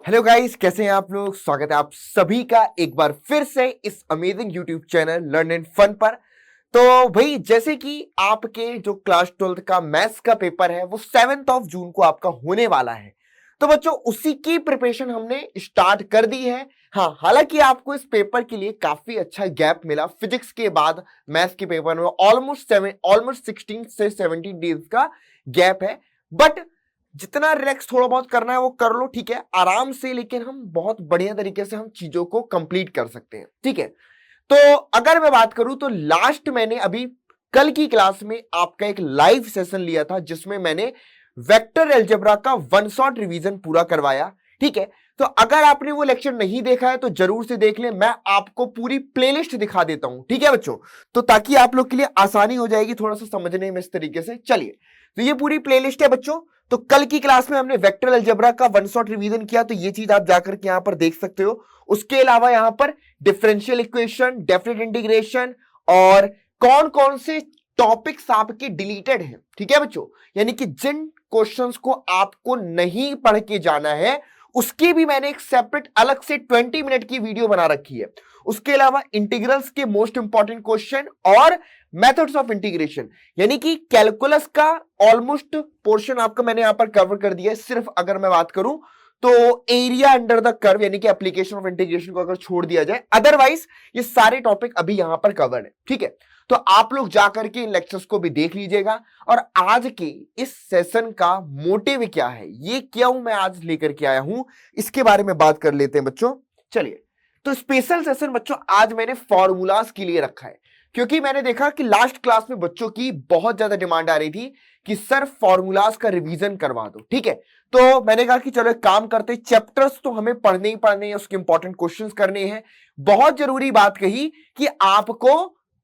Hello guys, कैसे हैं आप लोग। स्वागत है आप सभी का एक बार फिर से इस amazing YouTube channel learn and fun पर। तो भाई, जैसे कि आपके जो क्लास 12th का मैथ्स का पेपर है वो 7th ऑफ जून को आपका होने वाला है। तो बच्चों, उसी की प्रिपरेशन हमने स्टार्ट कर दी है। हाँ, हालांकि आपको इस पेपर के लिए काफी अच्छा गैप मिला। फिजिक्स के बाद मैथ्स के पेपर में ऑलमोस्ट 16 से 17 डेज का गैप है। बट जितना रिलैक्स थोड़ा बहुत करना है वो कर लो, ठीक है, आराम से। लेकिन हम बहुत बढ़िया तरीके से हम चीजों को कंप्लीट कर सकते हैं, ठीक है। तो अगर मैं बात करूं तो लास्ट मैंने अभी कल की क्लास में आपका एक लाइव सेशन लिया था जिसमें मैंने वेक्टर अलजेब्रा का वन शॉट रिवीजन पूरा करवाया, ठीक है। तो अगर आपने वो लेक्चर नहीं देखा है तो जरूर से देख लें। मैं आपको पूरी प्लेलिस्ट दिखा देता हूं, ठीक है बच्चों, तो ताकि आप लोग के लिए आसानी हो जाएगी थोड़ा सा समझने में इस तरीके से। चलिए, तो ये पूरी प्लेलिस्ट है बच्चों। तो कल की क्लास में हमने वेक्टर अलजेब्रा का वन शॉट रिवीजन किया, तो ये चीज आप जाकर के यहां पर देख सकते हो। उसके अलावा यहां पर डिफरेंशियल इक्वेशन, डेफिनेट इंटीग्रेशन और कौन कौन से टॉपिक्स आपके डिलीटेड हैं, ठीक है बच्चों। यानी कि जिन क्वेश्चंस को आपको नहीं पढ़ के जाना है उसकी भी मैंने एक सेपरेट अलग से 20 मिनट की वीडियो बना रखी है। उसके अलावा इंटीग्रल्स के मोस्ट इंपॉर्टेंट क्वेश्चन और मेथड्स ऑफ इंटीग्रेशन, यानी कि कैलकुलस का ऑलमोस्ट पोर्शन आपका मैंने यहां पर कवर कर दिया है। सिर्फ अगर मैं बात करूं तो एरिया अंडर द कर्व यानी कि एप्लीकेशन ऑफ इंटीग्रेशन को अगर छोड़ दिया जाए, अदरवाइज ये सारे टॉपिक अभी यहां पर कवर है, ठीक है। तो आप लोग जाकर के इन लेक्चर्स को भी देख लीजिएगा। और आज के इस सेशन का मोटिव क्या है, ये क्यों मैं आज लेकर के आया हूं, इसके बारे में बात कर लेते हैं बच्चों। चलिए, तो स्पेशल सेशन बच्चों आज मैंने फॉर्मूलाज के लिए रखा है, क्योंकि मैंने देखा कि लास्ट क्लास में बच्चों की बहुत ज्यादा डिमांड आ रही थी कि सर फॉर्मूलाज का रिवीजन करवा दो, ठीक है। तो मैंने कहा कि चलो एक काम करते, चैप्टर्स तो हमें पढ़ने ही पढ़ने हैं, उसके इंपॉर्टेंट क्वेश्चंस करने हैं। बहुत जरूरी बात कही कि आपको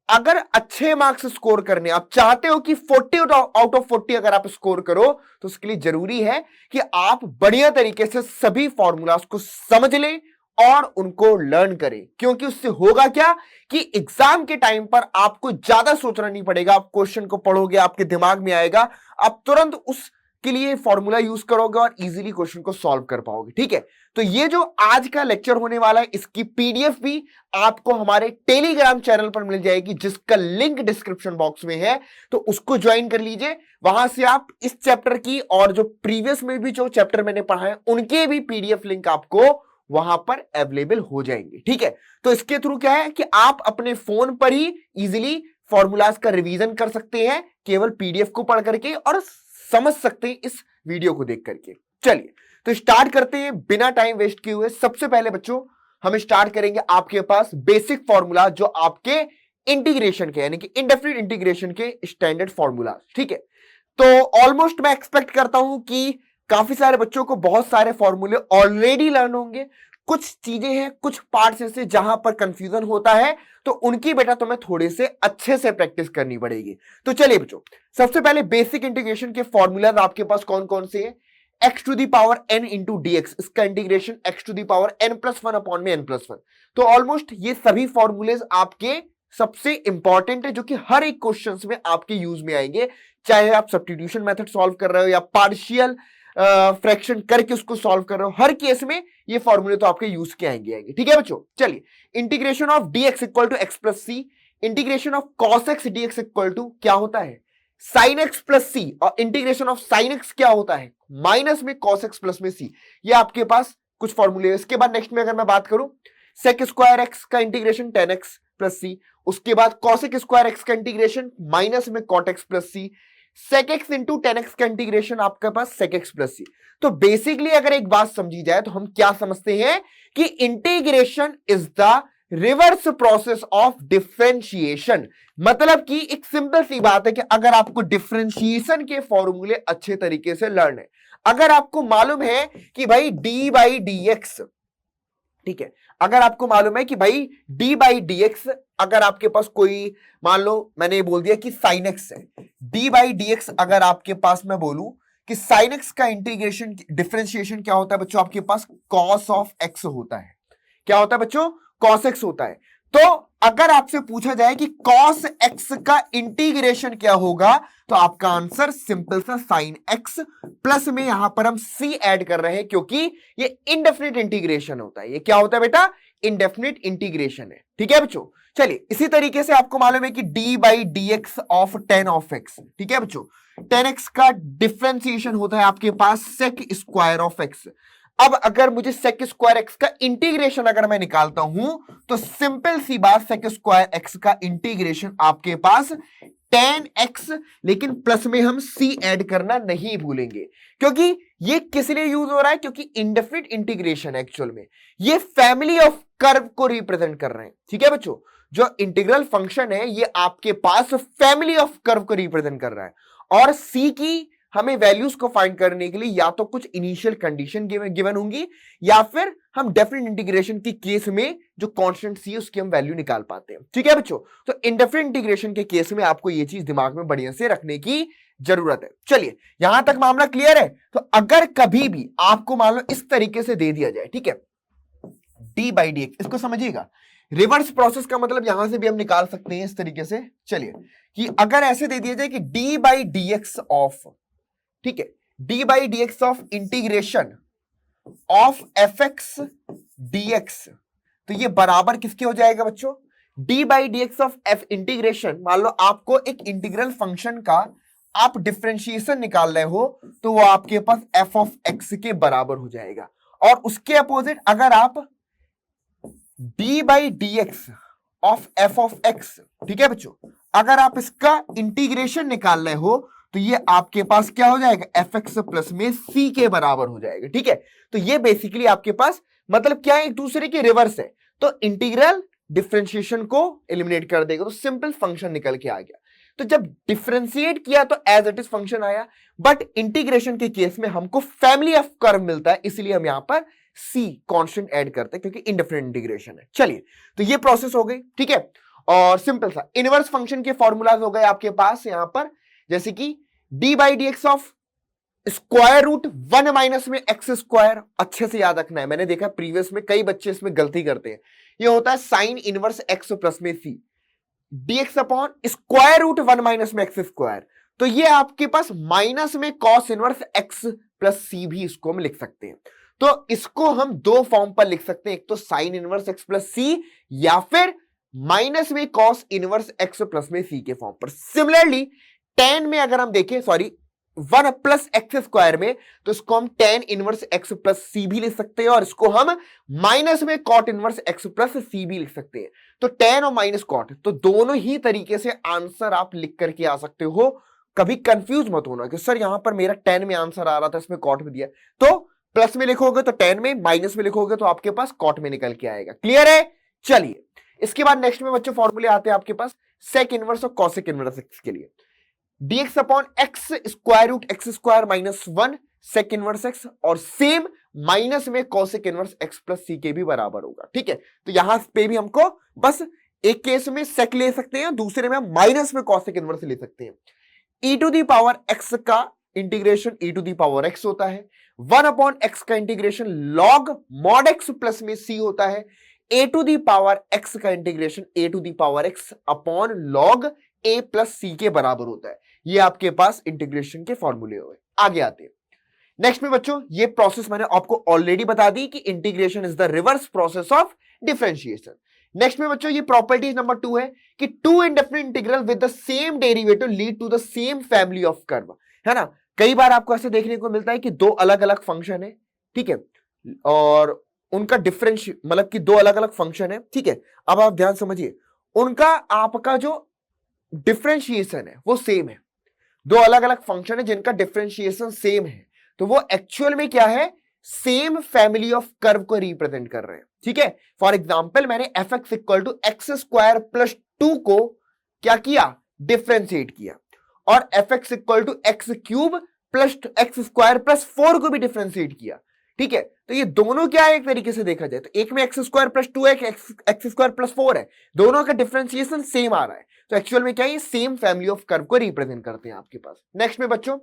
अगर अच्छे मार्क्स स्कोर करने, आप चाहते हो कि 40 आउट ऑफ 40 अगर आप स्कोर करो, तो उसके लिए जरूरी है कि आप बढ़िया तरीके से सभी फॉर्मूलाज को समझ लें और उनको लर्न करें। क्योंकि उससे होगा क्या कि एग्जाम के टाइम पर आपको ज्यादा सोचना नहीं पड़ेगा। आप क्वेश्चन को पढ़ोगे, आपके दिमाग में आएगा, आप तुरंत उसके लिए फॉर्मूला यूज करोगे और इजीली क्वेश्चन को सॉल्व कर पाओगे, ठीक है। तो ये जो आज का लेक्चर होने वाला है, इसकी पीडीएफ भी आपको हमारे टेलीग्राम चैनल पर मिल जाएगी, जिसका लिंक डिस्क्रिप्शन बॉक्स में है। तो उसको ज्वाइन कर लीजिए। वहां से आप इस चैप्टर की और जो प्रीवियस में भी जो चैप्टर मैंने पढ़ा है उनके भी पीडीएफ लिंक आपको वहां पर अवेलेबल हो जाएंगे, ठीक है। तो इसके थ्रू क्या है कि आप अपने फोन पर ही इजीली फॉर्मूलाज का रिवीजन कर सकते हैं, केवल पीडीएफ को पढ़ करके, और समझ सकते हैं इस वीडियो को देख करके। चलिए, तो स्टार्ट करते हैं बिना टाइम वेस्ट किए हुए। सबसे पहले बच्चों हम स्टार्ट करेंगे आपके पास बेसिक फॉर्मूला जो आपके इंटीग्रेशन के यानी कि इंडेफिनिट इंटीग्रेशन के स्टैंडर्ड फॉर्मूला, ठीक है। तो ऑलमोस्ट मैं एक्सपेक्ट करता हूं कि काफी सारे बच्चों को बहुत सारे फॉर्मूले ऑलरेडी लर्न होंगे। कुछ चीजें हैं, कुछ पार्ट्स ऐसे जहां पर कंफ्यूजन होता है, तो उनकी बेटा तुम्हें थोड़े से अच्छे से प्रैक्टिस करनी पड़ेगी। तो चलिए बच्चों, सबसे पहले बेसिक इंटीग्रेशन के फॉर्मूलाज आपके पास कौन कौन से हैं। X to the power N into D X, इसका integration X to the power N plus one upon में एन प्लस वन। तो ऑलमोस्ट ये सभी फॉर्मूलेज आपके सबसे इंपॉर्टेंट है, जो कि हर एक क्वेश्चन में आपके यूज में आएंगे। चाहे आप सब्स्टिट्यूशन मेथड सॉल्व कर रहे हो या पार्शियल फ्रैक्शन करके उसको सॉल्व कर रहे हो, हर केस में ये फॉर्मूले तो आपके यूज के आएंगे, ठीक है बच्चों। चलिए, integration of d x equal to x plus c, integration of cos x D x equal to क्या होता है, साइन एक्स प्लस सी, और इंटीग्रेशन ऑफ साइन एक्स क्या होता है, माइनस में कॉस एक्स प्लस में सी। ये आपके पास कुछ फॉर्मूले। इसके बाद नेक्स्ट में अगर मैं बात करूं, सेक स्क्वायर एक्स का integration tan x plus C, उसके बाद कॉसेक स्क्वायर एक्स का इंटीग्रेशन माइनस में cot X plus C, sec X into tan X का इंटीग्रेशन आपके पास सेक एक्स प्लस सी। तो बेसिकली अगर एक बात समझी जाए तो हम क्या समझते हैं कि integration is the reverse process of differentiation. मतलब कि एक सिंपल सी बात है कि अगर आपको डिफरेंशिएशन के फॉर्मूले अच्छे तरीके से लर्न है, अगर आपको मालूम है कि भाई डी बाई डी एक्स, ठीक है, अगर आपको मालूम है कि भाई डी बाई डी एक्स, अगर आपके पास कोई, मान लो मैंने ये बोल दिया कि साइन एक्स है, डी बाई डी एक्स अगर आपके पास मैं बोलूं कि साइन एक्स का इंटीग्रेशन डिफरेंशिएशन क्या होता है बच्चों, आपके पास कॉस ऑफ एक्स होता है। क्या होता है बच्चों, कॉस एक्स होता है। तो अगर आपसे पूछा जाए कि cos x का इंटीग्रेशन क्या होगा, तो आपका आंसर सिंपल सा sin x प्लस में यहां पर हम c ऐड कर रहे हैं, क्योंकि ये इनडेफिनिट इंटीग्रेशन होता है। ये क्या होता है बेटा? इनडेफिनिट इंटीग्रेशन है। ठीक है बच्चों, चलिए इसी तरीके से आपको मालूम है कि d by d x of ten of x, ठीक है बच्चों, 10x का डिफ्रेंसिएशन होता है आपके पास sec स्क्वायर ऑफ x। अब अगर मुझे sec स्क्वायर x का इंटीग्रेशन अगर मैं निकालता हूं, तो सिंपल सी बात, sec स्क्वायर x का इंटीग्रेशन आपके पास tan x, लेकिन प्लस में हम c ऐड करना नहीं भूलेंगे, क्योंकि ये किस लिए यूज हो रहा है? क्योंकि इंडेफिनिट इंटीग्रेशन एक्चुअल में ये फैमिली ऑफ कर्व को रिप्रेजेंट कर रहे हैं। ठीक है बच्चों, जो इंटीग्रल फंक्शन है ये आपके पास फैमिली ऑफ कर्व को रिप्रेजेंट कर रहा है, और c की हमें वैल्यूज को फाइंड करने के लिए या तो कुछ इनिशियल कंडीशन गिवन होंगी, या फिर हम डेफिनेट इंटीग्रेशन की केस में जो कांस्टेंट सी है उसकी हम वैल्यू निकाल पाते हैं। ठीक है बच्चों, तो इंडेफिनेट इंटीग्रेशन के केस में आपको ये चीज दिमाग में बढ़िया से रखने की जरूरत है। चलिए यहां तक मामला क्लियर है। तो अगर कभी भी आपको मान लो इस तरीके से दे दिया जाए, ठीक है, डी बाई डी एक्स, इसको समझिएगा, रिवर्स प्रोसेस का मतलब यहां से भी हम निकाल सकते हैं इस तरीके से। चलिए कि अगर ऐसे दे दिया जाए कि d by d x of, ठीक है, D by d x of integration of f x D x, तो ये बराबर किसके हो जाएगा बच्चों? D by d x of F integration, मान लो आपको एक इंटीग्रल फंक्शन का आप डिफरेंशिएशन निकाल रहे हो, तो वो आपके पास एफ ऑफ एक्स के बराबर हो जाएगा। और उसके अपोजिट अगर आप D by d x of F of x, ठीक है बच्चों, अगर आप इसका इंटीग्रेशन निकाल रहे हो, तो ये आपके पास क्या हो जाएगा? एफ एक्स प्लस में सी के बराबर हो जाएगा। ठीक है, तो ये बेसिकली आपके पास मतलब क्या है? एक दूसरे के रिवर्स है। तो इंटीग्रल डिफरेंशिएशन को एलिमिनेट कर देगा, तो सिंपल फंक्शन निकल के आ गया। तो जब डिफरेंशिएट किया तो एज इट इज फंक्शन आया, बट इंटीग्रेशन के केस में हमको फैमिली ऑफ कर्व मिलता है, इसलिए हम यहां पर सी कांस्टेंट ऐड करते हैं, क्योंकि इनडेफिनिट इंटीग्रेशन है। चलिए, तो ये प्रोसेस हो गई। ठीक है, और सिंपल सा इनवर्स फंक्शन के फॉर्मूलाज हो गए आपके पास यहां पर, जैसे कि d by d x of square root 1 minus में एक्स स्क्वायर। अच्छे से याद रखना है, मैंने देखा प्रीवियस में कई बच्चे इसमें गलती करते हैं। ये होता है साइन इनवर्स एक्स प्लस में c dx upon square root 1 minus में एक्स स्क्वायर। तो ये आपके पास माइनस में cos inverse x plus c भी इसको हम लिख सकते हैं। तो इसको हम दो फॉर्म पर लिख सकते हैं, एक तो साइन इनवर्स एक्स प्लस सी, या फिर माइनस में कॉस इनवर्स एक्स प्लस में सी के फॉर्म पर। सिमिलरली टेन में अगर हम देखें, सॉरी 1 प्लस एक्स स्क्वायर में, तो इसको हम tan inverse x plus c भी लिख सकते हैं, और इसको हम माइनस में cot inverse x plus c भी लिख सकते हैं। तो टेन और माइनस कॉट, तो दोनों ही तरीके से आंसर आप लिख करके आ सकते हो। कभी कंफ्यूज मत होना कि सर यहां पर मेरा टेन में आंसर आ रहा था, इसमें कॉट में दिया, तो प्लस में लिखोगे तो टेन में, माइनस में लिखोगे तो आपके पास कॉट में निकल के आएगा। क्लियर है? चलिए इसके बाद नेक्स्ट में बच्चों फॉर्मूले आते हैं आपके पास सेक इनवर्स और कॉसेक इनवर्स एक्स के लिए। dx upon x square root x square minus 1 sec inverse x, और सेम माइनस में कॉसेक इनवर्स एक्स प्लस सी के भी बराबर होगा। ठीक है, तो यहां पे भी हमको बस एक केस में सेक ले सकते हैं, दूसरे में हम माइनस में कॉसेक इनवर्स ले सकते हैं। e to the power x का integration e to the power x होता है, 1 अपॉन x का integration log mod x plus में c होता है, a to the power x का integration a to the power x upon log a plus c के बराबर होता है। ये आपके पास इंटीग्रेशन के फॉर्मूले हुए। आगे आते हैं नेक्स्ट में बच्चों, ये प्रोसेस मैंने आपको ऑलरेडी बता दी कि integration is the reverse process of differentiation. Next में बच्चों ये प्रॉपर्टी नंबर 2 है कि two indefinite integral with the same derivative lead to the same family of curve, है ना। कई बार आपको ऐसे देखने को मिलता है कि दो अलग अलग फंक्शन है, ठीक है, और उनका डिफरेंशियल मतलब कि दो अलग अलग फंक्शन है, ठीक है। अब आप ध्यान समझिए, उनका आपका जो डिफरेंशिएशन है वो सेम है, दो अलग अलग फंक्शन है जिनका डिफरेंशिएशन सेम है, तो वो एक्चुअल में क्या है? सेम फैमिली ऑफ कर्व को रिप्रेजेंट कर रहे हैं। ठीक है, फॉर एग्जांपल मैंने f x equal to x square plus 2 को क्या किया? डिफरेंशिएट किया, और f x equal to x cube plus x square plus 4 को भी डिफरेंशिएट किया। ठीक है, तो ये दोनों क्या है? एक तरीके से देखा जाए तो एक में एक्स स्क्वायर प्लस 2 है, एक्स स्क्वायर प्लस 4 है, दोनों का डिफरेंशिएशन सेम आ रहा है, तो एक्चुअल में क्या है? ये सेम फैमिली ऑफ कर्व को रिप्रेजेंट करते हैं आपके पास। नेक्स्ट में बच्चों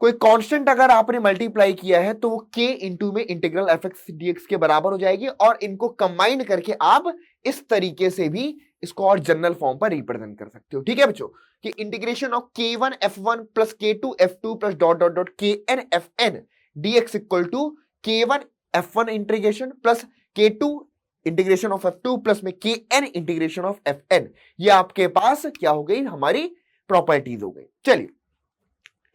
कोई कांस्टेंट अगर आपने मल्टीप्लाई किया है तो वो k इंटू में integral F x D X के बराबर हो जाएगी, और इनको कंबाइन करके आप इस तरीके से भी इसको और जनरल फॉर्म पर रिप्रेजेंट कर सकते हो। ठीक है बच्चों, कि integration of k1 f1 plus k2 f2 plus dot dot dot kn fn dx equal to k1 f1 integration plus k2 integration of f2 plus में kn इंटीग्रेशन ऑफ fn। ये आपके पास क्या हो गई, हमारी प्रॉपर्टीज हो गई। चलिए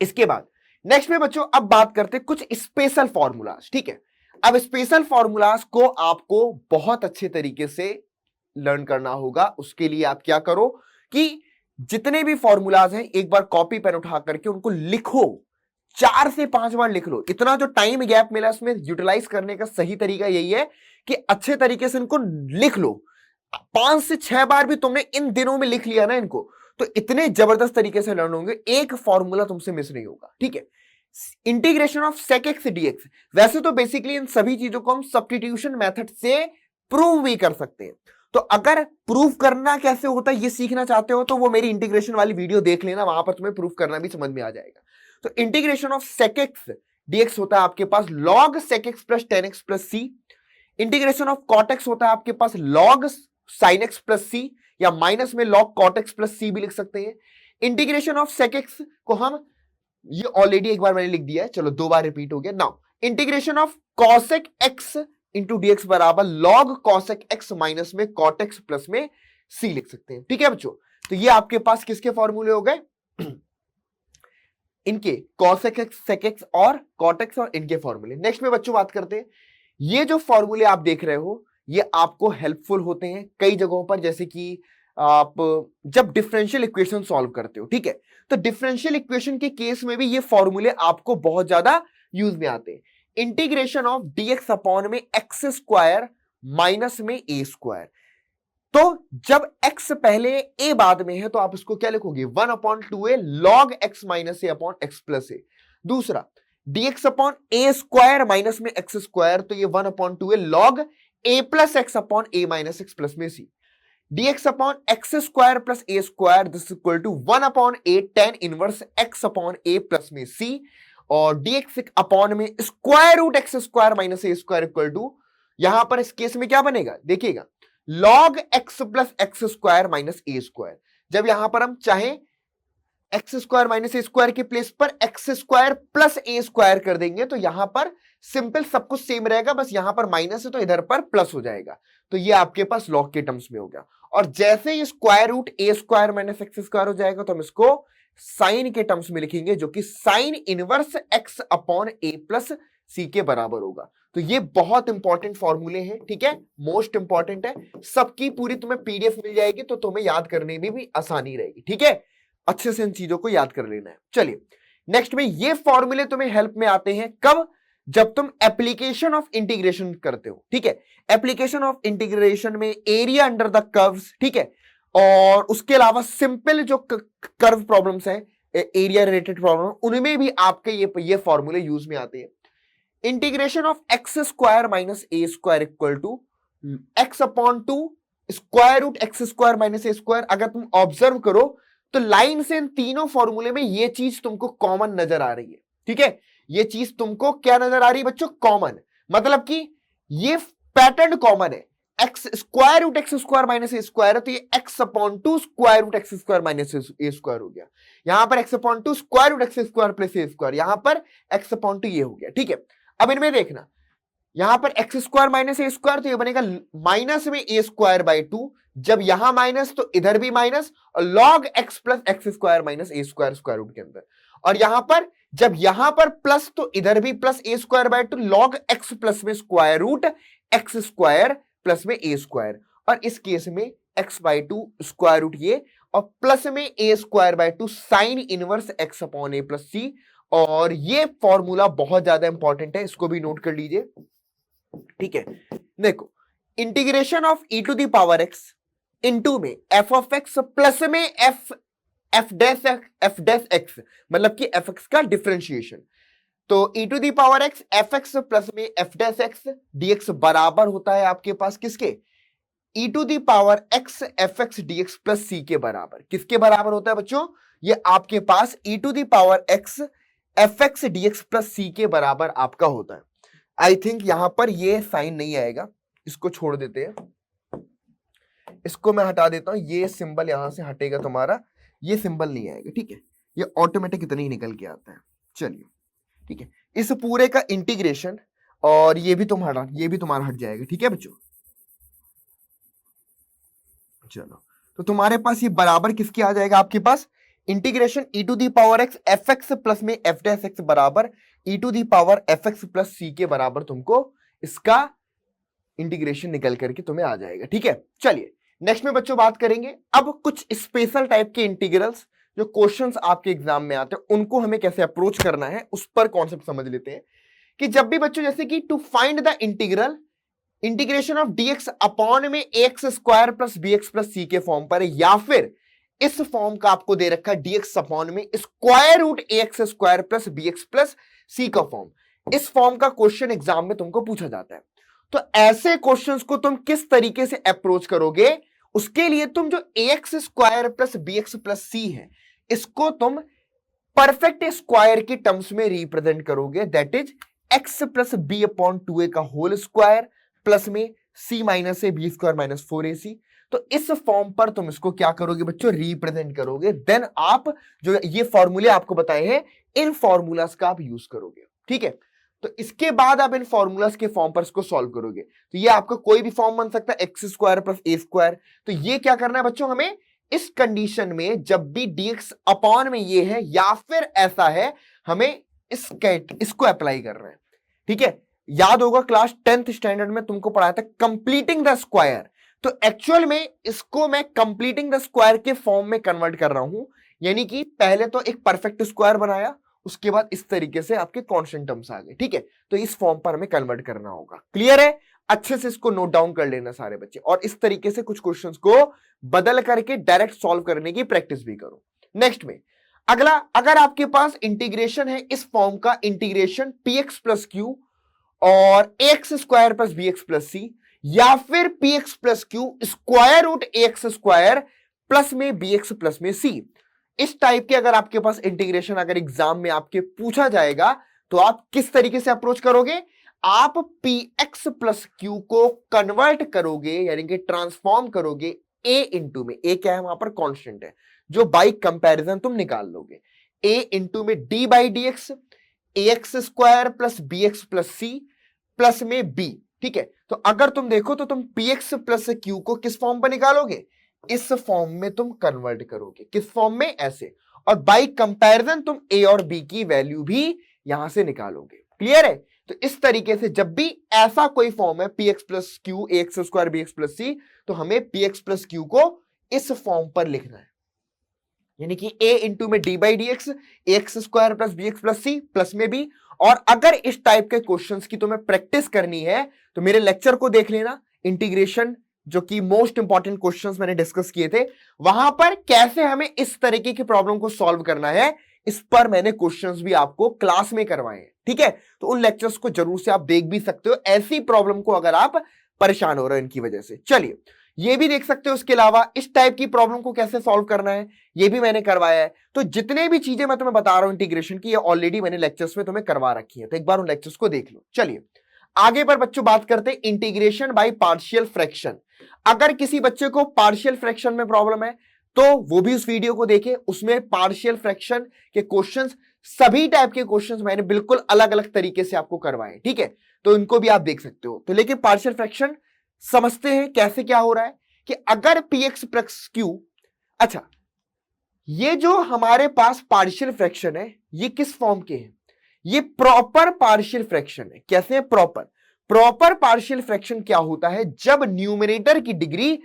इसके बाद नेक्स्ट में बच्चों अब बात करते हैं कुछ स्पेशल फॉर्मूलाज। ठीक है, अब स्पेशल फॉर्मूलाज को आपको बहुत अच्छे तरीके से लर्न करना होगा। उसके लिए आप क्या करो कि जितने भी फॉर्मूलाज हैं एक बार कॉपी पेन उठा करके उनको लिखो, 4 से 5 बार लिख लो। इतना जो टाइम गैप मिला उसमें यूटिलाइज करने का सही तरीका यही है कि अच्छे तरीके से इनको लिख लो। 5 से 6 बार भी तुमने इन दिनों में लिख लिया ना इनको, तो इतने जबरदस्त तरीके से लर्न होंगे, एक फॉर्मूला तुमसे मिस नहीं होगा। ठीक है, integration of sec x d x, वैसे तो बेसिकली इन सभी चीजों को हम सब्स्टिट्यूशन मेथड से प्रूव भी कर सकते हैं। तो अगर प्रूव करना कैसे होता है ये सीखना चाहते हो तो वो मेरी इंटीग्रेशन वाली वीडियो देख लेना, वहां पर तुम्हें प्रूव करना भी समझ में आ जाएगा। तो integration of sec x d x होता है आपके पास log sec x plus tan x plus c. Integration of cot x होता है आपके पास log sin x प्लस सी, या माइनस में log cot x plus c भी लिख सकते हैं। इंटीग्रेशन ऑफ sec x को हम, ये ऑलरेडी एक बार मैंने लिख दिया है, चलो 2 बार रिपीट हो गया। Now integration of cosec x into dx बराबर log cosec x माइनस में cot x प्लस में c लिख सकते हैं। ठीक है बच्चों, तो ये आपके पास किसके फॉर्मूले हो गए, इनके cosec x sec x और cot x और इनके फॉर्मूले। नेक्स्ट में बच्चों बात करते हैं, ये जो फॉर्मूले आप देख रहे हो ये आपको हेल्पफुल होते हैं कई जगहों पर, जैसे कि आप जब डिफरेंशियल इक्वेशन सॉल्व करते हो। ठीक है, तो डिफरेंशियल इक्वेशन के केस में भी ये फॉर्मूले आपको बहुत ज्यादा यूज में आते हैं। इंटीग्रेशन ऑफ dx अपॉन में एक्स स्क्वायर माइनस में ए स्क्वायर, तो जब x पहले a बाद में है तो आप इसको क्या लिखोगे, 1/2a log x minus a upon x plus a. दूसरा dx upon a square minus में एक्स स्क्वायर, तो ये 1/2a log a plus x upon a minus x plus में c. dx upon x square plus A square this equal to 1/a tan inverse x upon a plus में c, और dx upon में square root x square minus A square equal to, यहां पर इस case में क्या बनेगा देखिएगा, log x plus x square minus ए स्क्वायर। जब यहां पर हम चाहें एक्स स्क्वायर माइनस ए स्क्वायर के प्लेस पर एक्स स्क्वायर प्लस ए स्क्वायर कर देंगे तो यहां पर सिंपल सब कुछ सेम रहेगा, बस यहां पर माइनस है तो इधर पर प्लस हो जाएगा। तो ये आपके पास log के टर्म्स में हो गया, और जैसे ये स्क्वायर रूट ए स्क्वायर माइनस एक्स स्क्वायर हो जाएगा तो हम इसको साइन के टर्म्स में लिखेंगे, जो कि sine inverse x upon A plus सी के बराबर होगा। तो ये बहुत इंपॉर्टेंट फॉर्मूले हैं। ठीक है, मोस्ट इंपॉर्टेंट है, सबकी पूरी तुम्हें पीडीएफ मिल जाएगी तो तुम्हें याद करने में भी आसानी रहेगी। ठीक है, अच्छे से इन चीजों को याद कर लेना है। चलिए नेक्स्ट में, ये फॉर्मूले तुम्हें हेल्प में आते हैं कब, जब तुम एप्लीकेशन ऑफ इंटीग्रेशन करते हो। ठीक है, एप्लीकेशन ऑफ इंटीग्रेशन में एरिया अंडर द कर्व्स, ठीक है, और उसके अलावा सिंपल जो कर्व प्रॉब्लम्स हैं, एरिया रिलेटेड प्रॉब्लम, उनमें भी आपके ये फॉर्मूले यूज में आते हैं। Integration of x square minus A square equal to x upon 2 square root x square minus A square. अगर तुम ऑब्जर्व करो तो लाइन से इन तीनों फॉर्मूले में ये चीज तुमको कॉमन नजर आ रही है। ठीक है, ये चीज तुमको क्या नजर आ रही है बच्चों, कॉमन, मतलब कि ये पैटर्न कॉमन है। X square root x square minus ए स्क्वायर है तो ये X upon 2 square root x square minus ए स्क्वायर हो गया। यहां पर X upon 2 square root x square plus ए स्क्वायर, यहां पर एक्स अपॉन 2 ये हो गया। ठीक है, अब इनमें देखना, यहां पर एक्स स्क्वायर माइनस ए स्क्वायर तो ये बनेगा माइनस में ए स्क्वायर बाई 2, जब यहां माइनस तो इधर भी माइनस, और log x plus x square minus ए स्क्वायर स्क्वायर रूट के अंदर, और यहां पर जब यहां पर प्लस तो इधर भी plus A square by 2 log x plus में square root x square plus में ए स्क्वायर, और इस केस में x बाई 2 स्क्वायर रूट ये, और प्लस में A square by 2 sine inverse x upon A plus C. और ये फॉर्मूला बहुत ज्यादा इंपॉर्टेंट है, इसको भी नोट कर लीजिए। ठीक है, देखो integration of e to the power x into में f ऑफ x प्लस में f डैश x, मतलब कि fx का डिफरेंशिएशन। तो e to the power x fx plus में f डैश x dx बराबर होता है आपके पास किसके, e to the power x fx dx plus c के बराबर। किसके बराबर होता है बच्चों, ये आपके पास e to the power x F x D x plus सी के बराबर आपका होता है। आई थिंक यहां पर ये साइन नहीं आएगा, इसको छोड़ देते हैं, इसको मैं हटा देता हूं, ये सिंबल यहां से हटेगा तुम्हारा, ये सिंबल नहीं आएगा, ठीक है, ये ऑटोमेटिक इतना ही निकल के आता है। चलिए ठीक है, इस पूरे का इंटीग्रेशन, और ये भी तुम्हारा हट जाएगा, ठीक है बच्चों। चलो, तो तुम्हारे पास ये बराबर किसके आ जाएगा, आपके पास integration E to the power X F X plus में एफ डैश एक्स बराबर E to the power F X plus सी के बराबर तुमको इसका इंटीग्रेशन निकल करके तुम्हें आ जाएगा, ठीक है। चलिए नेक्स्ट में बच्चों बात करेंगे अब कुछ स्पेशल टाइप के इंटीग्रल्स जो क्वेश्चंस आपके एग्जाम में आते हैं उनको हमें कैसे अप्रोच करना है, उस पर कॉन्सेप्ट समझ लेते हैं। कि जब भी बच्चों जैसे कि to find the integration of dx upon में x square plus B x plus सी के फॉर्म पर है, या फिर इस फॉर्म का आपको दे रखा है dx अपॉन में square root x square plus B x plus C का फॉर्म, इस फॉर्म का क्वेश्चन एग्जाम में तुमको पूछा जाता है। तो ऐसे क्वेश्चंस को तुम किस तरीके से अप्रोच करोगे, उसके लिए तुम जो X square plus B x plus C है इसको तुम परफेक्ट स्क्वायर की टर्म्स में रिप्रेजेंट करोगे, that is X plus B upon two A का होल स्क्वायर प्लस में C minus A B square minus four A C. तो इस फॉर्म पर तुम इसको क्या करोगे बच्चों, रिप्रेजेंट करोगे। देन आप जो ये फॉर्मूले आपको बताए हैं इन फॉर्मूलाज का आप यूज करोगे, ठीक है। तो इसके बाद आप इन फॉर्मूलाज के फॉर्म पर इसको सॉल्व करोगे। तो ये आपका कोई भी फॉर्म बन सकता है, एक्स स्क्वायर प्लस ए स्क्वायर। तो ये क्या करना है बच्चों, हमें इस कंडीशन में जब भी dx अपॉन में ये है या फिर ऐसा है, हमें इसको अप्लाई कर रहे हैं, ठीक है। याद होगा क्लास 10th स्टैंडर्ड में तुमको पढ़ाया था कंप्लीटिंग द स्क्वायर, तो एक्चुअल में इसको मैं कंप्लीटिंग द स्क्वायर के फॉर्म में कन्वर्ट कर रहा हूं। यानी कि पहले तो एक परफेक्ट स्क्वायर बनाया, उसके बाद इस तरीके से आपके कांस्टेंट टर्म्स आ गए, ठीक है। तो इस फॉर्म पर हमें कन्वर्ट करना होगा। क्लियर है, अच्छे से इसको नोट डाउन कर लेना सारे बच्चे, और इस तरीके से कुछ क्वेश्चंस को बदल करके डायरेक्ट सॉल्व करने की प्रैक्टिस भी करो। नेक्स्ट में अगला, अगर आपके पास इंटीग्रेशन है इस फॉर्म का, integration P x plus Q और X square plus B x plus सी, या फिर P x plus Q square root x square plus में बी एक्स प्लस में सी, इस टाइप के अगर आपके पास इंटीग्रेशन अगर एग्जाम में आपके पूछा जाएगा तो आप किस तरीके से अप्रोच करोगे, आप पी एक्स प्लस क्यू को कन्वर्ट करोगे, यानी कि ट्रांसफॉर्म करोगे ए इंटू में, ए क्या है वहां पर कांस्टेंट है, जो बाई कंपैरिजन तुम निकाल लोगे, ए इंटू में d by d x, a x square plus B x plus c plus में बी, ठीक है। तो अगर तुम देखो तो तुम पी एक्स प्लस क्यू को किस फॉर्म पर निकालोगे, इस फॉर्म में तुम कन्वर्ट करोगे, किस फॉर्म में, ऐसे, और बाई कंपैरिजन तुम ए और बी की वैल्यू भी यहां से निकालोगे। क्लियर है, तो इस तरीके से जब भी ऐसा कोई फॉर्म है P x plus Q X square B x plus C, तो हमें पी एक्स प्लस क्यू को इस फॉर्म पर लिखना है, यानी कि ए इंटू में d by d x, x square plus B x plus c plus में बी। और अगर इस टाइप के क्वेश्चंस की तुम्हें प्रैक्टिस करनी है तो मेरे लेक्चर को देख लेना, इंटीग्रेशन जो कि मोस्ट इंपॉर्टेंट क्वेश्चंस मैंने डिस्कस किए थे, वहां पर कैसे हमें इस तरीके की प्रॉब्लम को सॉल्व करना है, इस पर मैंने क्वेश्चंस भी आपको क्लास में करवाए हैं, ठीक है। तो उन लेक्चर्स को जरूर से आप देख भी सकते हो, ऐसी प्रॉब्लम को अगर आप परेशान हो रहे हो इनकी वजह से। चलिए ये भी देख सकते हो, उसके अलावा इस टाइप की प्रॉब्लम को कैसे सॉल्व करना है ये भी मैंने करवाया है। तो जितने भी चीजें मैं तुम्हें बता रहा हूं इंटीग्रेशन की, ये ऑलरेडी मैंने लेक्चर्स में तुम्हें करवा रखी है, तो एक बार उन लेक्चर्स को देख लो। चलिए आगे पर बच्चों बात करते हैं इंटीग्रेशन बाय पार्शियल फ्रैक्शन। अगर किसी बच्चे को पार्शियल फ्रैक्शन में प्रॉब्लम है तो वो भी उस वीडियो को देखे, उसमें पार्शियल फ्रैक्शन के क्वेश्चंस, सभी टाइप के क्वेश्चंस मैंने बिल्कुल अलग अलग तरीके से आपको करवाए, ठीक है। तो इनको भी आप देख सकते हो। तो लेकिन पार्शियल फ्रैक्शन समझते हैं कैसे क्या हो रहा है, कि अगर पी एक्स प्लस क्यू, अच्छा ये जो हमारे पास पार्शियल फ्रैक्शन है ये किस फॉर्म के हैं, ये प्रॉपर पार्शियल फ्रैक्शन है। कैसे है प्रॉपर पार्शियल फ्रैक्शन क्या होता है, जब न्यूमरेटर की डिग्री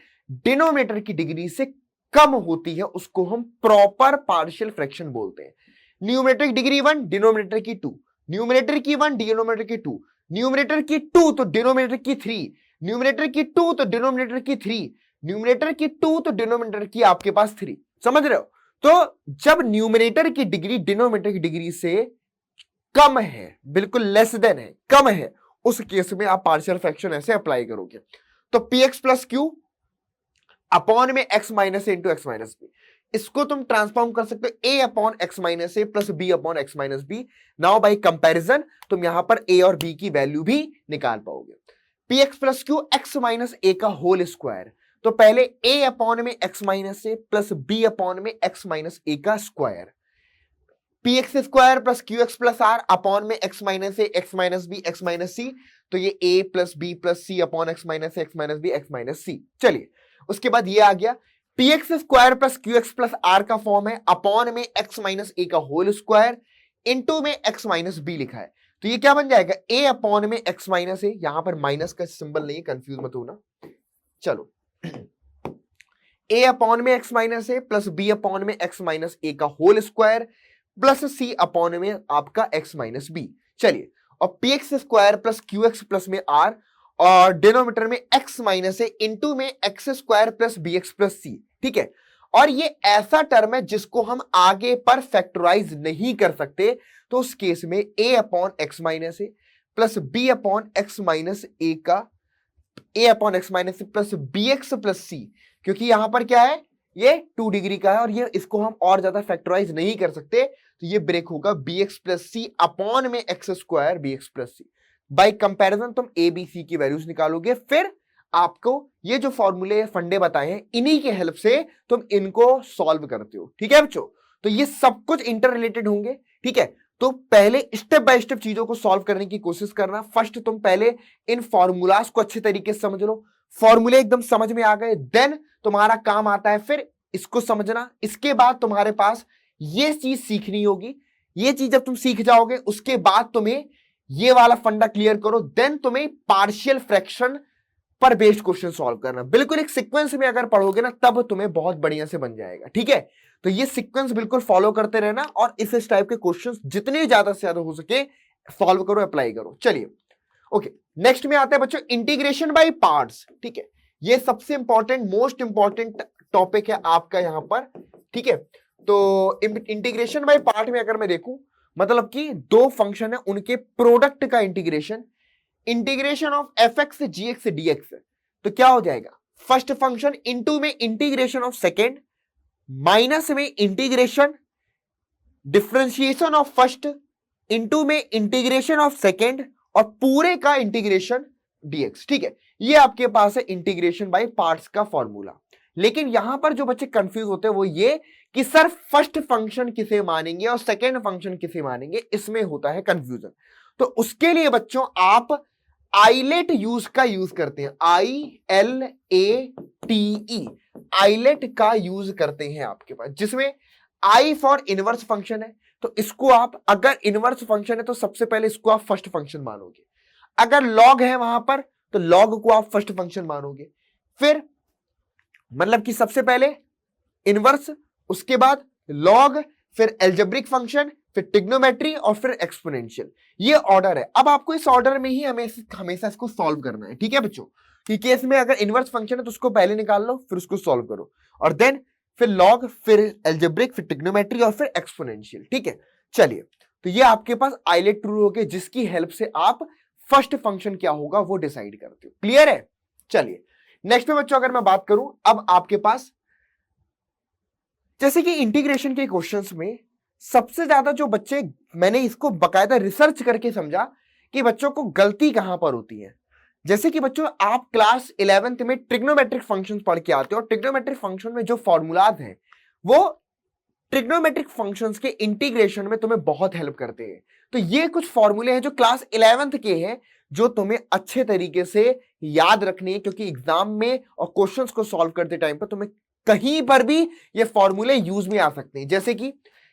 डिनोमिनेटर की डिग्री से कम होती है उसको हम प्रॉपर पार्शियल फ्रैक्शन बोलते हैं। न्यूमरेटर की डिग्री 1, डिनोमिनेटर की 2, न्यूमरेटर की 1 डिनोमिनेटर की 2, न्यूमरेटर की 2 तो डिनोमिनेटर की 3, न्यूमरेटर की 2 तो डिनोमिनेटर की 3, न्यूमरेटर की 2 तो डिनोमिनेटर की आपके पास 3। समझ रहे हो, तो जब न्यूमरेटर की डिग्री डिनोमिनेटर की डिग्री से कम है, बिल्कुल लेस देन है, कम है, उस केस में आप पार्शियल फ्रैक्शन ऐसे अप्लाई करोगे। तो p x plus q upon में एक्स माइनस ए इंटू एक्स माइनस बी, इसको तुम ट्रांसफॉर्म कर सकते हो a upon x minus A plus B upon x minus b. Now by comparison तुम यहां पर a और b की वैल्यू भी निकाल पाओगे। P x plus Q X minus ए का होल स्क्वायर, तो पहले a अपॉन में एक्स माइनस ए प्लस बी अपॉन में एक्स माइनस ए का square, P x square plus Q x plus R upon में x minus A x minus B X minus C, तो ये a plus B plus C upon x minus A x minus B X minus C. चलिए उसके बाद ये आ गया p x square plus Q x plus r का form है अपॉन में एक्स माइनस ए का होल स्क्वायर इंटू में एक्स माइनस बी लिखा है, तो ये क्या बन जाएगा a अपॉन में एक्स माइनस ए, यहां पर माइनस का सिंबल नहीं है, कंफ्यूज मत होना। चलो a अपॉन में एक्स माइनस ए प्लस बी अपॉन में एक्स माइनस ए का होल स्क्वायर प्लस सी अपॉन में आपका एक्स माइनस बी। चलिए और P x square plus Q x plus में आर और डिनोमिनेटर में एक्स माइनस ए इंटू में x square plus B x plus C, ठीक है। और ये ऐसा टर्म है जिसको हम आगे पर फैक्टराइज नहीं कर सकते, तो उस केस में a upon x minus A plus B upon x minus ए का a upon x minus A plus B x plus C, क्योंकि यहां पर क्या है ये 2 डिग्री का है और ये इसको हम और ज्यादा फैक्टराइज नहीं कर सकते, तो ये ब्रेक होगा बी एक्स प्लस सी अपॉन में x square B x plus c. By comparison तुम ए बी सी की वैल्यूज निकालोगे, फिर आपको ये जो फॉर्मूले फंडे बताए हैं इन्हीं के हेल्प से तुम इनको सॉल्व करते हो, ठीक है बच्चों। तो ये सब कुछ इंटर रिलेटेड होंगे, ठीक है। तो पहले स्टेप बाय स्टेप चीजों को सॉल्व करने की कोशिश करना। फर्स्ट तुम पहले इन फॉर्मूलाज को अच्छे तरीके से समझ लो, फॉर्मूले एकदम समझ में आ गए, देन तुम्हारा काम आता है फिर इसको समझना। इसके बाद तुम्हारे पास ये चीज सीखनी होगी, ये चीज जब तुम सीख जाओगे उसके बाद तुम्हें ये वाला फंडा क्लियर करो, देन तुम्हें पार्शियल फ्रैक्शन पर बेस्ड क्वेश्चन सॉल्व करना। बिल्कुल एक सीक्वेंस में अगर पढ़ोगे ना तब तुम्हें बहुत बढ़िया से बन जाएगा, ठीक है। तो ये सीक्वेंस बिल्कुल फॉलो करते रहना और इस टाइप के क्वेश्चंस जितने ज्यादा से ज्यादा हो सके सॉल्व करो, अप्लाई करो। चलिए ओके, नेक्स्ट में आता है बच्चों इंटीग्रेशन बाय पार्ट्स, ठीक है। ये सबसे इंपॉर्टेंट मोस्ट इंपॉर्टेंट टॉपिक है आपका यहां पर, ठीक है। तो इंटीग्रेशन बाय पार्ट में अगर मैं देखूं, मतलब कि दो फंक्शन है उनके प्रोडक्ट का integration, integration of f x g x D x, तो क्या हो जाएगा फर्स्ट फंक्शन इंटू में इंटीग्रेशन ऑफ सेकेंड माइनस में integration differentiation of first into में इंटीग्रेशन ऑफ सेकेंड और पूरे का इंटीग्रेशन डीएक्स, ठीक है। ये आपके पास है इंटीग्रेशन बाय पार्ट्स का फॉर्मूला। लेकिन यहां पर जो बच्चे कंफ्यूज होते हैं वो ये कि सर फर्स्ट फंक्शन किसे मानेंगे और सेकेंड फंक्शन किसे मानेंगे, इसमें होता है कंफ्यूजन। तो उसके लिए बच्चों आप आइलेट यूज करते हैं, ILATE आइलेट का यूज करते हैं आपके पास, जिसमें आई फॉर इनवर्स फंक्शन है, तो इसको आप अगर इनवर्स फंक्शन है तो सबसे पहले इसको आप फर्स्ट फंक्शन मानोगे, अगर लॉग है वहां पर तो लॉग को आप फर्स्ट फंक्शन मानोगे, फिर मतलब कि सबसे पहले इनवर्स, उसके बाद लॉग, फिर एल्जेब्रिक फंक्शन, फिर ट्रिग्नोमेट्री और फिर एक्सपोनेंशियल। ये ऑर्डर है। अब आपको इस ऑर्डर में ही हमेशा इसको सॉल्व करना है, ठीक है बच्चों। कि केस में अगर इनवर्स फंक्शन है तो उसको पहले निकाल लो, फिर उसको सॉल्व करो, और देन फिर लॉग, फिर एल्जेब्रिक, फिर ट्रिग्नोमेट्री और फिर एक्सपोनेंशियल, ठीक है। चलिए तो ये आपके पास आइलेट रूल हो गए, जिसकी हेल्प से आप फर्स्ट फंक्शन क्या होगा वो डिसाइड करते हो। क्लियर है? चलिए नेक्स्ट में बच्चों अगर मैं बात करूं, अब आपके पास जैसे कि इंटीग्रेशन के क्वेश्चंस में सबसे ज्यादा जो बच्चे, मैंने इसको बकायदा रिसर्च करके समझा कि बच्चों को गलती कहां पर होती है। जैसे कि बच्चों आप क्लास 11th में ट्रिग्नोमेट्रिक फंक्शंस पढ़ के आते हो, और ट्रिग्नोमेट्रिक फंक्शन में जो फॉर्मूलाज हैं वो ट्रिग्नोमेट्रिक फंक्शंस के इंटीग्रेशन में तुम्हें बहुत हेल्प करते हैं। तो ये कुछ फॉर्मूले हैं जो क्लास 11th के हैं, जो तुम्हें अच्छे तरीके से याद रखनी है, क्योंकि एग्जाम में और क्वेश्चंस को सॉल्व करते टाइम पर तुम्हें कहीं पर भी ये फॉर्मूले यूज में आ सकते हैं। जैसे कि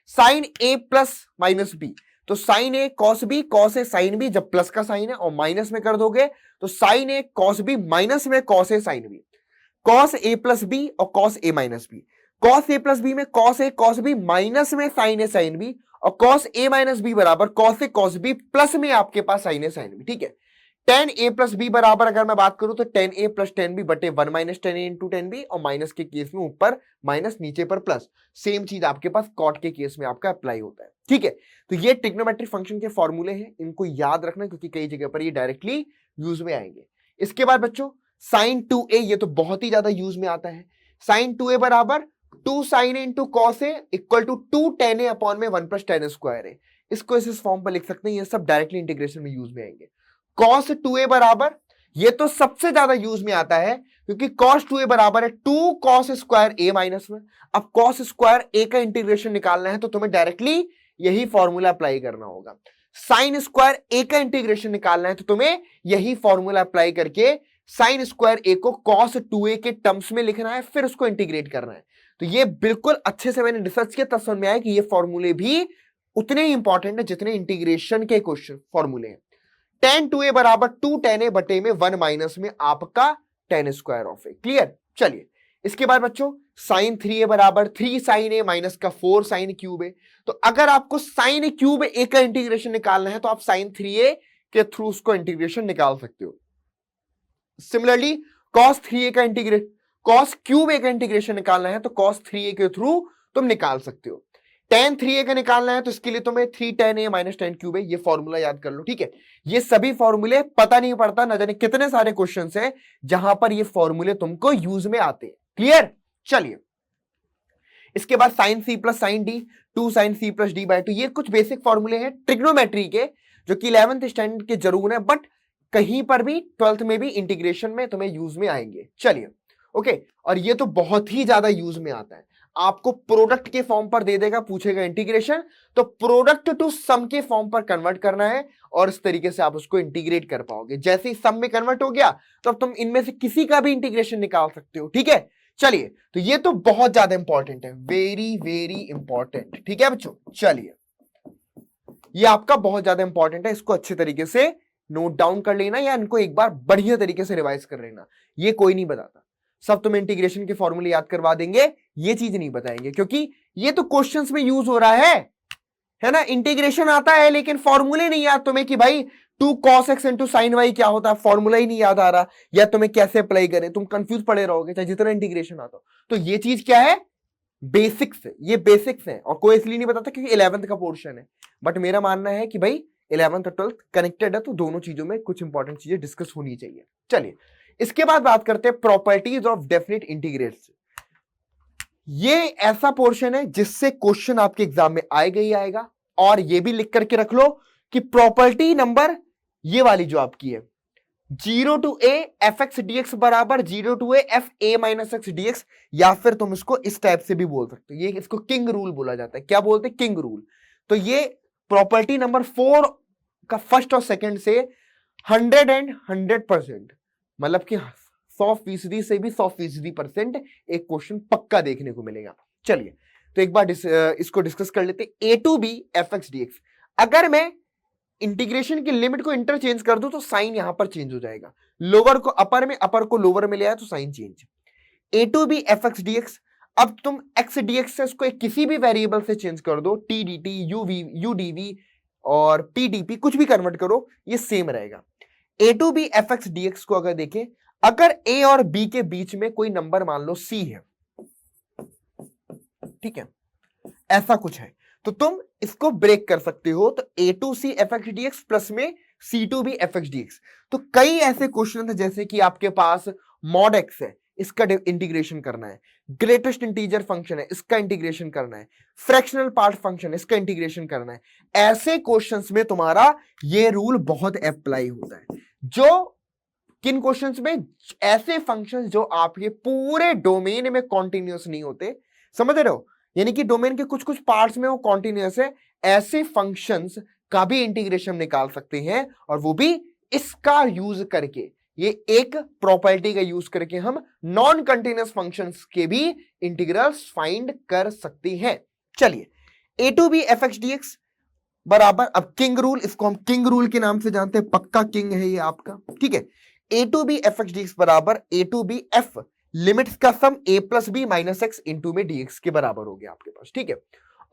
साइन ए प्लस माइनस बी, तो sign A cos B, cos A sine B, जब प्लस का साइन है और माइनस में कर दोगे तो साइन ए कॉस बी, माइनस में cos A sine B, cos A plus B और cos A minus B, cos A plus B में cos A cos B, minus में साइन ए साइन बी, और कॉस ए माइनस बी बराबर cos A cos B, plus में आपके पास sign ए sine B, ठीक है। Ten ए plus B बराबर अगर मैं बात करूं तो टेन ए प्लस टेन बी बटे वन माइनस टेन ए इंटू टेन बी, और माइनस के केस में ऊपर माइनस नीचे पर प्लस, सेम चीज आपके पास कॉट के केस में आपका अप्लाई होता है, ठीक है। तो ये ट्रिग्नोमेट्रिक फंक्शन के फॉर्मूले हैं, इनको याद रखना क्योंकि कई जगह पर ये डायरेक्टली यूज में आएंगे। इसके बाद बच्चों साइन 2a, ये तो बहुत ही ज्यादा यूज में आता है। साइन 2a बराबर 2 sin a into cos a equal to 2 tan a upon में 1 प्लस tan स्क्वायर है। इसको इस फॉर्म पर लिख सकते हैं, ये सब डायरेक्टली इंटीग्रेशन में यूज में आएंगे। cos 2a बराबर, ये तो सबसे ज्यादा यूज में आता है क्योंकि cos 2a बराबर है 2 cos स्क्वायर a माइनस में। अब cos स्क्वायर a का इंटीग्रेशन निकालना है तो तुम्हें डायरेक्टली यही फॉर्मूला अप्लाई करना होगा। साइन स्क्वायर a का इंटीग्रेशन निकालना है तो तुम्हें यही फॉर्मूला अप्लाई करके साइन स्क्वायर a को cos 2a के टर्म्स में लिखना है, फिर उसको इंटीग्रेट करना है। तो ये बिल्कुल अच्छे से मैंने रिसर्च किया, तब समझ में आया कि ये फॉर्मूले भी उतने ही इंपॉर्टेंट है जितने इंटीग्रेशन के क्वेश्चन फॉर्मूले हैं। tan 2a बराबर 2 tan a बटे में 1 माइनस में आपका tan square of A. Clear. चलिए इसके बाद बच्चों sin 3a बराबर 3 sin a माइनस का 4 sin क्यूब a। तो अगर आपको sin क्यूब a का इंटीग्रेशन निकालना है तो आप sin 3a के थ्रू उसको इंटीग्रेशन निकाल सकते हो। सिमिलरली cos 3a का इंटीग्रेट cos क्यूब a का इंटीग्रेशन निकालना है तो cos 3a के थ्रू तुम निकाल सकते हो। tan 3a का निकालना है तो इसके लिए तुम्हें 3 tan a minus tan cube a, ये फॉर्मूला याद कर लो। ठीक है, ये सभी फॉर्मूले पता नहीं पड़ता, न जाने कितने सारे क्वेश्चंस हैं जहां पर ये फॉर्मूले तुमको यूज में आते हैं। क्लियर। चलिए इसके बाद sin c plus sin d 2 sin c plus d by 2, ये कुछ बेसिक फॉर्मूले हैं ट्रिग्नोमेट्री के जो कि 11th स्टैंडर्ड के जरूर है, बट कहीं पर भी 12th में भी इंटीग्रेशन में तुम्हें यूज में आएंगे। चलिए ओके, और ये तो बहुत ही ज्यादा यूज में आता है। आपको प्रोडक्ट के फॉर्म पर दे देगा, पूछेगा इंटीग्रेशन, तो प्रोडक्ट टू सम के फॉर्म पर कन्वर्ट करना है और इस तरीके से आप उसको इंटीग्रेट कर पाओगे। जैसे ही सम में कन्वर्ट हो गया तो अब तुम इनमें से किसी का भी इंटीग्रेशन निकाल सकते हो। ठीक है, चलिए तो ये तो बहुत ज्यादा इंपॉर्टेंट है, वेरी वेरी इंपॉर्टेंट। ठीक है बच्चों, चलिए ये आपका बहुत ज्यादा इंपॉर्टेंट है, इसको अच्छे तरीके से नोट डाउन कर लेना या इनको एक बार बढ़िया तरीके से रिवाइज कर लेना। ये कोई नहीं बताता, सब तुम्हें इंटीग्रेशन के फॉर्मूले याद करवा देंगे, ये चीज नहीं बताएंगे क्योंकि ये तो क्वेश्चंस में यूज हो रहा है ना। इंटीग्रेशन आता है लेकिन फॉर्मूले नहीं याद तुम्हें कि भाई 2 cos x into sine y क्या होता है, फॉर्मूला ही नहीं याद आ रहा, या तुम्हें कैसे अप्लाई करें, तुम कंफ्यूज पड़े रहोगे चाहे जितना इंटीग्रेशन आता हो। तो ये चीज क्या है, बेसिक्स है, ये बेसिक्स है। और कोई इसलिए नहीं बताता क्योंकि 11th का पोर्शन है, बट मेरा मानना है कि भाई 11th और 12th कनेक्टेड है तो दोनों चीजों में कुछ इंपॉर्टेंट चीजें डिस्कस होनी चाहिए। चलिए इसके बाद बात करते हैं प्रॉपर्टीज ऑफ डेफिनेट इंटीग्रेट्स। ये ऐसा पोर्शन है जिससे क्वेश्चन आपके एग्जाम में आएगा ही आएगा, और ये भी लिख करके रख लो कि प्रॉपर्टी नंबर ये वाली जो आपकी है 0 to a fx dx बराबर 0 to a f a minus x dx, या फिर तुम इसको इस टाइप से भी बोल सकते हो, ये इसको किंग रूल बोला जाता है। क्या बोलते हैं, किंग रूल। तो ये प्रॉपर्टी नंबर 4 का फर्स्ट और सेकंड से 100 and 100%, मतलब कि 100% से भी 100% एक क्वेश्चन पक्का देखने को मिलेगा। चलिए तो एक बार इसको डिस्कस कर लेते हैं। a to b fx dx, अगर मैं इंटीग्रेशन की लिमिट को इंटरचेंज कर दूं तो साइन यहां पर चेंज हो जाएगा, लोअर को अपर में, अपर को लोअर में ले आया तो sign change. a to b fx dx, अब तुम x dx से इसको किसी भी वेरिएबल से चेंज कर दो, t dt u dv और p dp, कुछ भी कन्वर्ट करो ये सेम रहेगा। a to b fx dx को अगर देखें, अगर a और b के बीच में कोई नंबर मान लो c है, ठीक है, ऐसा कुछ है, तो तुम इसको ब्रेक कर सकते हो। तो a to c fx dx plus में c to b fx dx। तो कई ऐसे क्वेश्चन है जैसे कि आपके पास मॉड x है, इसका इंटीग्रेशन करना है, ग्रेटेस्ट इंटीजर फंक्शन है, इसका इंटीग्रेशन करना है, फ्रैक्शनल पार्ट फंक्शन है, इसका इंटीग्रेशन करना है। ऐसे क्वेश्चंस में तुम्हारा ये रूल बहुत अप्लाई होता है। जो किन क्वेश्चंस में, ऐसे फंक्शंस जो आपके पूरे डोमेन में कॉन्टिन्यूअस नहीं होते, समझ रहे हो, यानी कि डोमेन के कुछ कुछ पार्ट्स में वो कॉन्टिन्यूअस है, ऐसे फंक्शंस का भी इंटीग्रेशन निकाल सकते हैं, और वो भी इसका यूज करके, ये एक प्रॉपर्टी का यूज करके हम नॉन कंटिन्यूअस फंक्शंस के भी इंटीग्रल्स फाइंड कर सकते हैं। चलिए a to b fx dx बराबर, अब किंग रूल, इसको हम किंग रूल के नाम से जानते हैं, पक्का किंग है ये आपका। ठीक है, a to b fx dx बराबर a to b f limits का sum a plus b minus x into में dx के बराबर हो गया आपके पास। ठीक है,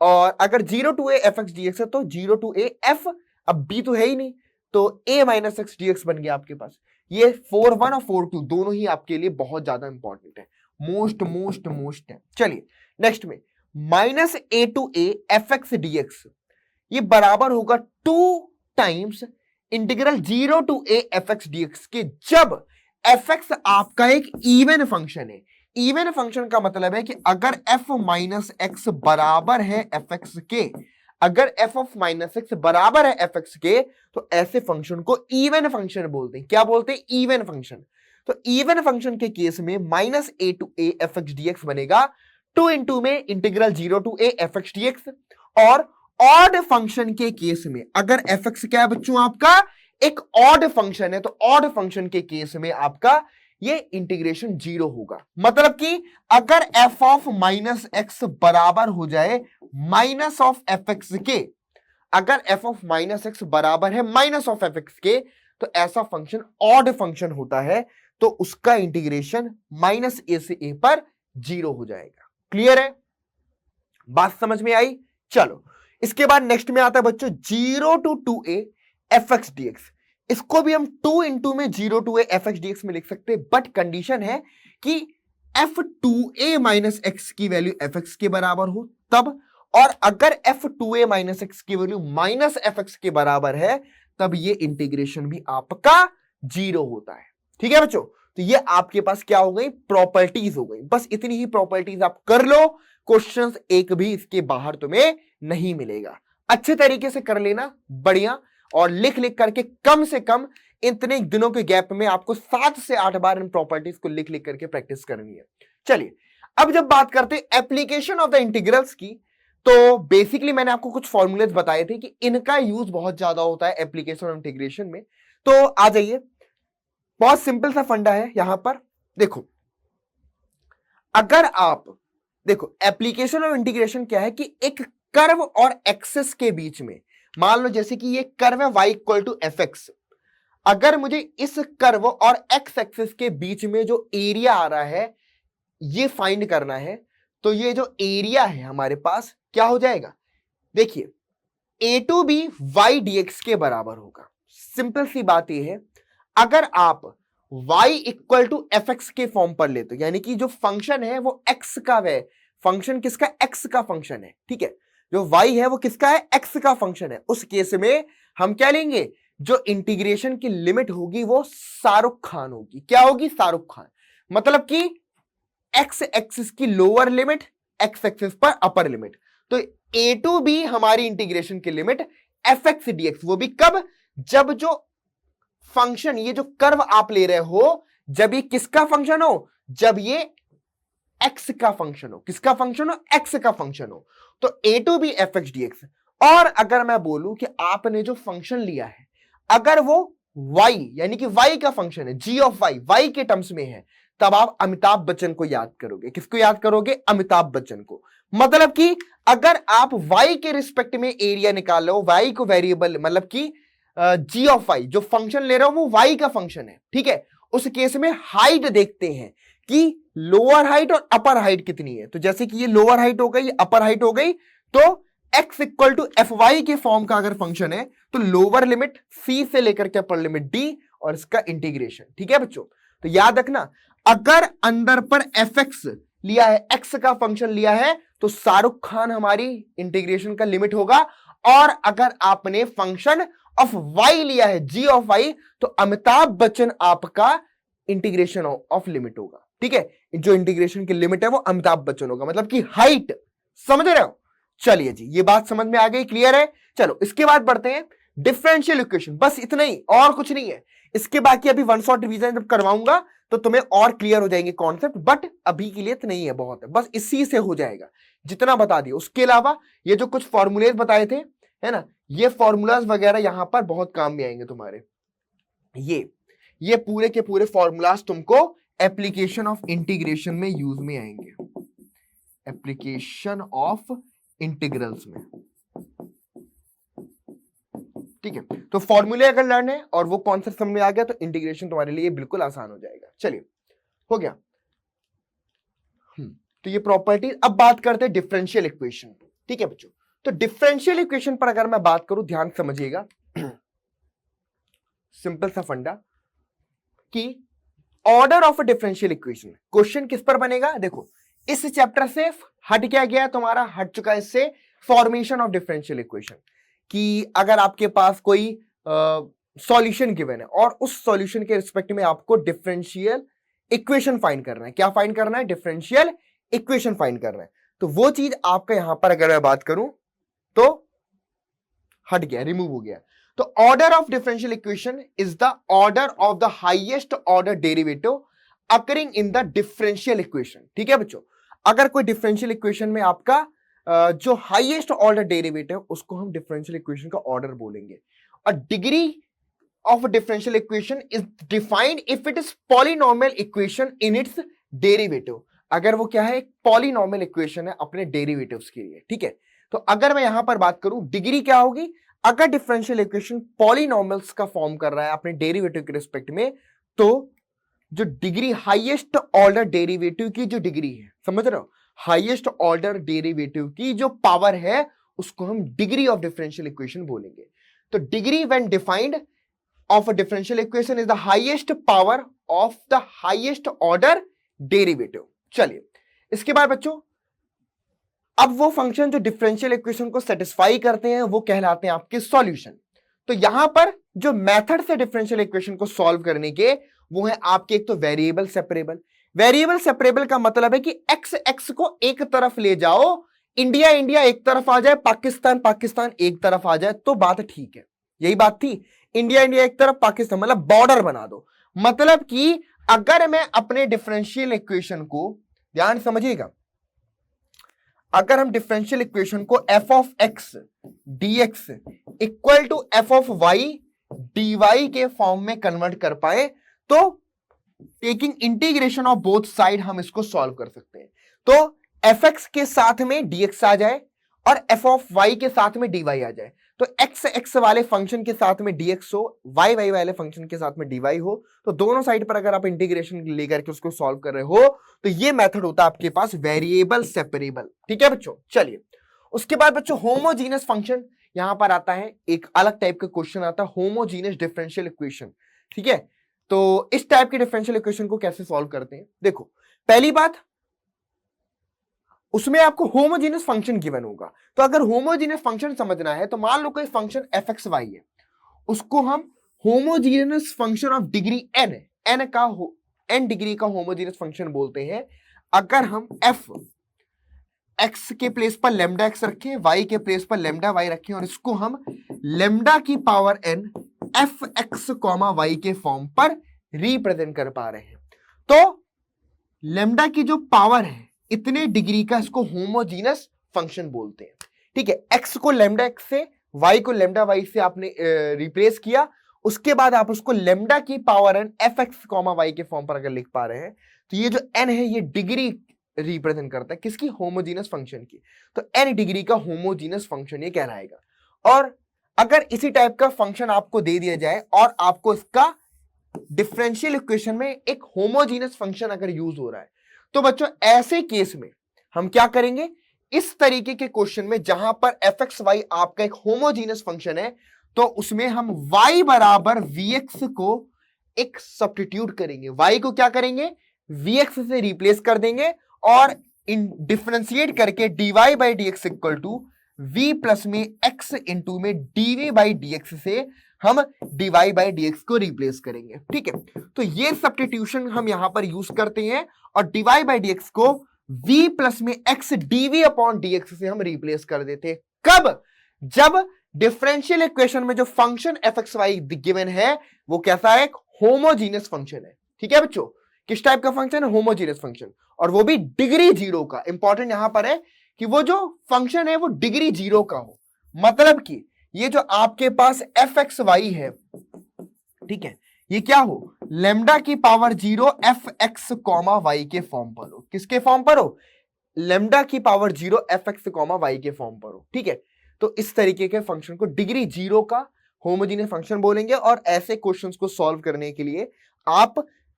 और अगर 0 to a fx dx है तो 0 to a f, अब b तो है ही नहीं, तो a माइनस एक्स dx बन गया आपके पास। ये 4-1 और 4-2 दोनों ही आपके लिए बहुत ज्यादा इंपॉर्टेंट है, मोस्ट है। चलिए नेक्स्ट में minus a to a fx dx, ये बराबर होगा 2 times integral 0 to a fx dx के, जब fx आपका एक इवन फंक्शन है। इवन फंक्शन का मतलब है कि अगर f माइनस एक्स बराबर है एफ एक्स के, अगर f ऑफ माइनस एक्स बराबर है एफ एक्स के, तो ऐसे फंक्शन को इवन फंक्शन बोलते हैं। क्या बोलते हैं? Even function. तो इवन फंक्शन के केस में minus a to a f x D x बनेगा, 2 इंटू में integral 0 to a f x D x. और ऑड फंक्शन के केस में अगर एफ एक्स क्या है बच्चों आपका एक ऑड फंक्शन है, तो ऑड फंक्शन के केस में आपका ये इंटीग्रेशन 0 होगा। मतलब कि अगर f ऑफ माइनस एक्स बराबर हो जाए माइनस ऑफ एफ एक्स के, अगर f ऑफ माइनस एक्स बराबर है माइनस ऑफ एफ एक्स के, तो ऐसा फंक्शन ऑड फंक्शन होता है, तो उसका इंटीग्रेशन माइनस ए से ए पर 0 हो जाएगा। क्लियर है? बात समझ में आई? चलो इसके बाद नेक्स्ट में आता है बच्चों 0 to 2a f x D x. इसको भी हम 2 इंटू में 0 to a f x D x में लिख सकते हैं, बट कंडीशन है कि f to a minus x की वैल्यू एफ एक्स के बराबर हो तब, और अगर f to a minus x की वैल्यू माइनस एफ एक्स के बराबर है तब ये इंटीग्रेशन भी आपका 0 होता है। ठीक है बच्चों? तो ये आपके पास क्या हो गई? प्रॉपर्टीज हो गई। बस इतनी ही प्रॉपर्टीज आप कर लो, क्वेश्चंस एक भी इसके बाहर तुम्हें नहीं मिलेगा। अच्छे तरीके से कर लेना, बढ़िया। और लिख लिख करके कम से कम इतने दिनों के गैप में आपको 7 से 8 बार इन प्रॉपर्टीज को लिख लिख करके प्रैक्टिस करनी है। चलिए अब जब बात करते हैं एप्लीकेशन ऑफ द इंटीग्रल्स की, तो बेसिकली मैंने आपको कुछ फॉर्मूलेज बताए थे कि इनका यूज बहुत ज्यादा होता है एप्लीकेशन ऑफ इंटीग्रेशन में। तो आ जाइए, बहुत सिंपल सा फंडा है यहां पर। देखो अगर आप देखो एप्लीकेशन ऑफ इंटीग्रेशन क्या है कि एक कर्व और एक्सेस के बीच में, मान लो जैसे कि ये कर्व है y equal to f x, अगर मुझे इस कर्व और एक्स एक्सिस के बीच में जो एरिया आ रहा है ये फाइंड करना है, तो ये जो एरिया है हमारे पास क्या हो जाएगा? देखिए A to B Y D X के बराबर होगा। सिंपल सी बात ये है, अगर आप y equal to f x के फॉर्म पर लेते हो, यानी कि जो फंक्शन है वो x का है, फंक्शन किसका? x का फंक्शन है। ठीक है, जो y है वो किसका है? x का फंक्शन है। उस केस में हम क्या लेंगे? जो इंटीग्रेशन की लिमिट होगी वो शाहरुख खान होगी। क्या होगी? शाहरुख खान। मतलब कि x एक्सिस की लोअर लिमिट, x एक्सिस पर अपर लिमिट। तो a टू बी हमारी इंटीग्रेशन की limit F x D x, वो भी कब? जब जो फंक्शन, ये जो कर्व आप ले रहे हो, जब ये किसका फंक्शन हो? जब ये x का फंक्शन हो। किसका फंक्शन हो? x का फंक्शन हो। तो a to b f x D x. और अगर मैं बोलूं कि आपने जो फंक्शन लिया है अगर वो y यानी कि y का फंक्शन है, g ऑफ y के टर्म्स में है, तब आप अमिताभ बच्चन को याद करोगे। किसको याद करोगे? अमिताभ बच्चन को। मतलब कि अगर आप y के रिस्पेक्ट में एरिया निकाल लो, y को वेरिएबल मतलब कि g ऑफ y जो फंक्शन ले रहे हो वो y का फंक्शन है। ठीक है, उस केस में हाइट देखते हैं कि लोअर हाइट और अपर हाइट कितनी है। तो जैसे कि ये लोअर हाइट हो गई, अपर हाइट हो गई, तो x equal to f y के फॉर्म का अगर फंक्शन है तो लोअर लिमिट c से लेकर के अपर लिमिट d और इसका इंटीग्रेशन। ठीक है बच्चों? तो याद रखना, अगर अंदर पर एफ एक्स लिया है, x का फंक्शन लिया है, तो शाहरुख खान हमारी इंटीग्रेशन का लिमिट होगा। और अगर आपने फंक्शन ऑफ y लिया है, g ऑफ y, तो अमिताभ बच्चन आपका इंटीग्रेशन ऑफ लिमिट होगा। ठीक है, जो इंटीग्रेशन की लिमिट है वो अमिताभ बच्चन होगा, मतलब कि हाइट। समझ रहे हो? चलिए जी, ये बात समझ में आ गई, क्लियर है? चलो इसके बाद बढ़ते हैं डिफरेंशियल इक्वेशन। बस इतना ही, और कुछ नहीं है। इसके बाकी अभी वन शॉट रिवीजन जब करवाऊंगा तो तुम्हें और क्लियर हो जाएंगे कॉन्सेप्ट, बट अभी के लिए इतना ही है, बहुत है, बस इसी से हो जाएगा जितना बता दिया। उसके अलावा ये जो कुछ फॉर्मूलेज बताए थे, है ना, ये फॉर्मूलाज वगैरह यहां पर बहुत काम में आएंगे तुम्हारे। ये पूरे के पूरे फॉर्मूलाज तुमको एप्लीकेशन ऑफ इंटीग्रेशन में यूज में आएंगे, एप्लीकेशन ऑफ इंटीग्रल्स में। ठीक है, तो फॉर्मूले अगर लर्न है और वो कॉन्सेप्ट समझ में आ गया तो इंटीग्रेशन तुम्हारे लिए बिल्कुल आसान हो जाएगा। चलिए, हो गया। तो ये प्रॉपर्टी। अब बात करते हैं डिफरेंशियल इक्वेशन। ठीक है बच्चों, तो डिफरेंशियल इक्वेशन पर अगर मैं बात करूं, ध्यान समझिएगा, सिंपल सा फंडा कि order of a differential equation, question किस पर बनेगा? देखो, इस चैप्टर से हट क्या गया तुम्हारा? हट चुका है इससे फॉर्मेशन ऑफ डिफरेंशियल इक्वेशन, कि अगर आपके पास कोई सॉल्यूशन गिवन है और उस सॉल्यूशन के रिस्पेक्ट में आपको डिफरेंशियल इक्वेशन फाइंड करना है। क्या फाइंड करना है? डिफरेंशियल इक्वेशन फाइंड करना है। तो वो चीज आपका यहां पर अगर मैं बात करूं तो हट गया, रिमूव हो गया। तो order of differential equation is the order of the highest order derivative occurring in the differential equation. ठीक है बच्चों, अगर कोई डिफरेंशियल इक्वेशन में आपका जो हाईएस्ट ऑर्डर डेरिवेटिव उसको हम डिफरेंशियल इक्वेशन का ऑर्डर बोलेंगे। और degree of differential equation is defined if it is polynomial equation in its derivative. अगर वो क्या है? एक पॉलिनॉमियल इक्वेशन है अपने डेरिवेटिव्स के लिए। ठीक है, तो अगर मैं यहां पर बात करूं डिग्री क्या होगी, अगर डिफरेंशियल इक्वेशन पॉलिनॉमियल्स का फॉर्म कर रहा है अपने डेरिवेटिव के रिस्पेक्ट में, तो जो डिग्री हाईएस्ट ऑर्डर डेरिवेटिव की जो डिग्री है, समझ रहे हो, हाईएस्ट ऑर्डर डेरिवेटिव की जो पावर है उसको हम डिग्री ऑफ डिफरेंशियल इक्वेशन बोलेंगे। तो degree when defined of a differential equation is the highest power of the highest order derivative. चलिए इसके बाद बच्चों, अब वो फंक्शन जो डिफरेंशियल इक्वेशन को सेटिस्फाई करते हैं वो कहलाते हैं आपके सॉल्यूशन। तो यहां पर जो मेथड से डिफरेंशियल इक्वेशन को सॉल्व करने के वो है आपके, एक तो वेरिएबल सेपरेबल। वेरिएबल सेपरेबल का मतलब है कि एक्स एक्स को एक तरफ ले जाओ, इंडिया इंडिया एक तरफ आ जाए, पाकिस्तान पाकिस्तान एक तरफ आ जाए तो बात ठीक है। यही बात थी, इंडिया इंडिया एक तरफ, पाकिस्तान, मतलब बॉर्डर बना दो। मतलब कि अगर मैं अपने डिफरेंशियल इक्वेशन को, ध्यान समझिएगा, अगर हम डिफरेंशियल इक्वेशन को f of x D x equal to f of y d y के फॉर्म में कन्वर्ट कर पाए तो taking integration of both side हम इसको सॉल्व कर सकते हैं। तो एफ एक्स के साथ में डी एक्स आ जाए और एफ ऑफ वाई के साथ में डी वाई आ जाए, तो एक्स एक्स वाले फंक्शन के साथ में dx हो, वाई वाई वाले फंक्शन के साथ में dy हो, तो दोनों साइड पर अगर आप इंटीग्रेशन लेकर के उसको सॉल्व कर रहे हो तो ये मेथड होता है आपके पास वेरिएबल सेपरेबल। ठीक है बच्चों, चलिए उसके बाद बच्चों होमोजीनियस फंक्शन यहां पर आता है, एक अलग टाइप का क्वेश्चन आता है होमोजीनियस डिफरेंशियल इक्वेशन। ठीक है, तो इस टाइप के डिफरेंशियल इक्वेशन को कैसे सॉल्व करते हैं? देखो पहली बात, उसमें आपको होमोजीनियस फंक्शन गिवन होगा। तो अगर होमोजीनियस फंक्शन समझना है तो मान लो कोई फंक्शन एफ एक्स वाई है, उसको हम homogeneous function of degree n, n का एन डिग्री का होमोजीनियस फंक्शन बोलते हैं। अगर हम एफ एक्स के प्लेस पर लेमडा एक्स रखें, वाई के प्लेस पर लेमडा वाई रखें और इसको हम लेमडा की power n f x comma y के फॉर्म पर रिप्रेजेंट कर पा रहे हैं, तो लेमडा की जो पावर है इतने डिग्री का इसको होमोजीनस फंक्शन बोलते हैं। ठीक है, एक्स को लेमडा एक्स से, वाई को लेमडा वाई से आपने रिप्लेस किया, उसके बाद आप उसको लेमडा की power n f x comma y के फॉर्म पर अगर लिख पा रहे हैं तो ये जो एन है ये डिग्री रिप्रेजेंट करता है किसकी? होमोजीनस फंक्शन की। तो एन डिग्री का होमोजीनस फंक्शन ये कहलाएगा। और अगर इसी टाइप का फंक्शन आपको दे दिया जाए और आपको इसका डिफरेंशियल इक्वेशन में एक होमोजीनस फंक्शन अगर यूज हो रहा है, तो बच्चों ऐसे केस में हम क्या करेंगे, इस तरीके के क्वेश्चन में जहां पर एफ एक्स वाई आपका एक होमोजीनस फंक्शन है तो उसमें हम y बराबर vx को एक सब्स्टिट्यूट करेंगे, y को क्या करेंगे? vx से रिप्लेस कर देंगे और इन डिफरेंशिएट करके dy by d x equal to v plus में x इंटू में dv बाई dx से हम dy बाई dx को रिप्लेस करेंगे। ठीक है, तो ये सब्स्टिट्यूशन हम यहां पर यूज करते हैं और dy बाई dx को v प्लस में x dv अपॉन dx से हम रिप्लेस कर देते हैं। कब? जब डिफरेंशियल इक्वेशन में जो function f x y given है वो कैसा है? एक होमोजीनियस फंक्शन है। ठीक है बच्चों, किस टाइप का फंक्शन है? होमोजीनियस फंक्शन, और वो भी डिग्री जीरो का। इंपॉर्टेंट यहां पर है कि वो जो फंक्शन है वो डिग्री जीरो का हो, मतलब कि ये जो आपके पास एफ एक्स वाई है, ठीक है, ये क्या हो? लेमडा की power zero f x comma y के फॉर्म पर हो। किसके फॉर्म पर हो? लेमडा की power zero f x comma y के फॉर्म पर हो। ठीक है, तो इस तरीके के फंक्शन को डिग्री जीरो का होमोजीनियस फंक्शन बोलेंगे। और ऐसे क्वेश्चंस को सॉल्व करने के लिए आप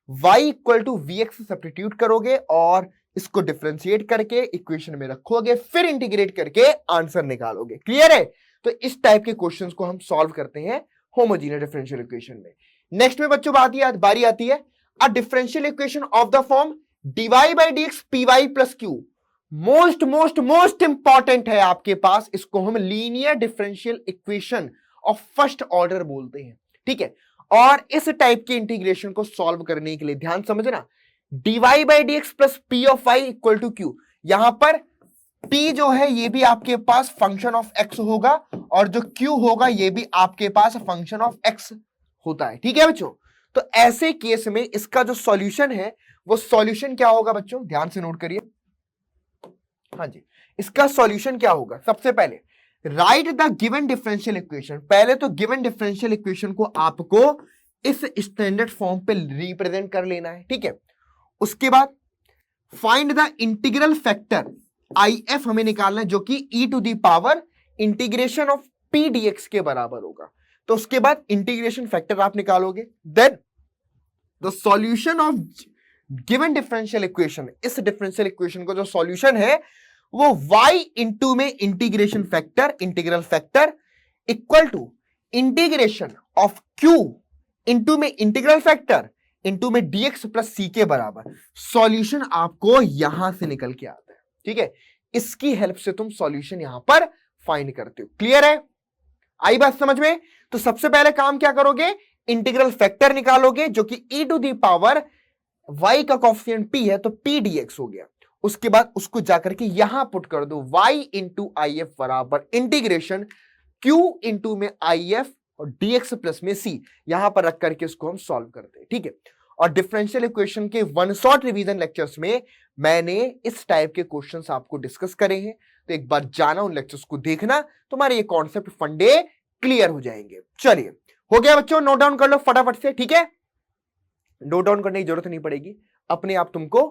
y equal to v x substitute करोगे और इसको डिफरेंशिएट करके इक्वेशन में रखोगे, फिर इंटीग्रेट करके आंसर निकालोगे। क्लियर है? तो इस टाइप के क्वेश्चंस को हम सॉल्व करते हैं होमोजीनियस डिफरेंशियल इक्वेशन में। नेक्स्ट में बच्चों बारी आती है a differential equation of the form dy by dx py plus Q. Most important है आपके पास, इसको हम linear differential equation of first order बोलते हैं। ठीक है, और इस टाइप के इंटीग्रेशन को सॉल्व करने के लिए ध्यान समझना, dy by d x plus p of y equal to q. यहां पर p जो है ये भी आपके पास फंक्शन ऑफ x होगा और जो q होगा ये भी आपके पास फंक्शन ऑफ x होता है। ठीक है बच्चों, तो ऐसे केस में इसका जो सॉल्यूशन है वो सॉल्यूशन क्या होगा बच्चों, ध्यान से नोट करिए। हाँ जी, इसका सॉल्यूशन क्या होगा, सबसे पहले right the given differential equation. पहले तो गिवन डिफरेंशियल इक्वेशन को आपको इस स्टैंडर्ड फॉर्म पे रिप्रेजेंट कर लेना है। ठीक है, उसके बाद find the integral factor IF हमें निकालना है जो कि e to the power integration of p dx के बराबर होगा। तो उसके बाद इंटीग्रेशन फैक्टर आप निकालोगे, then the solution of given differential equation, इस डिफरेंशियल इक्वेशन को जो सॉल्यूशन है वो y इंटू में integration factor, integral factor equal to integration of q into में इंटीग्रल फैक्टर इंटू में dx प्लस c के बराबर। सॉल्यूशन आपको यहां से निकल के आता है। ठीक है, इसकी हेल्प से तुम सॉल्यूशन यहां पर फाइंड करते हो। क्लियर है, आई बात समझ में? तो सबसे पहले काम क्या करोगे, इंटीग्रल फैक्टर निकालोगे जो कि e to the power y का कोएफिशिएंट p है, तो p dx हो गया। उसके बाद उसको जाकर के यहां पुट कर दो, y इंटू आई एफ बराबर इंटीग्रेशन q इंटू में आई एफ और dx प्लस में c, यहां पर रख करके इसको हम सॉल्व करते हैं। ठीक है, और डिफरेंशियल इक्वेशन के वन शॉट रिवीजन लेक्चर्स में मैंने इस टाइप के क्वेश्चंस आपको डिस्कस करे हैं, तो एक बार जाना उन लेक्चर्स को देखना, तुम्हारे ये कॉन्सेप्ट फंडे क्लियर हो जाएंगे। चलिए, हो गया बच्चों, नोट डाउन कर लो फटाफट से। ठीक है, नोट डाउन करने की जरूरत नहीं पड़ेगी, अपने आप तुमको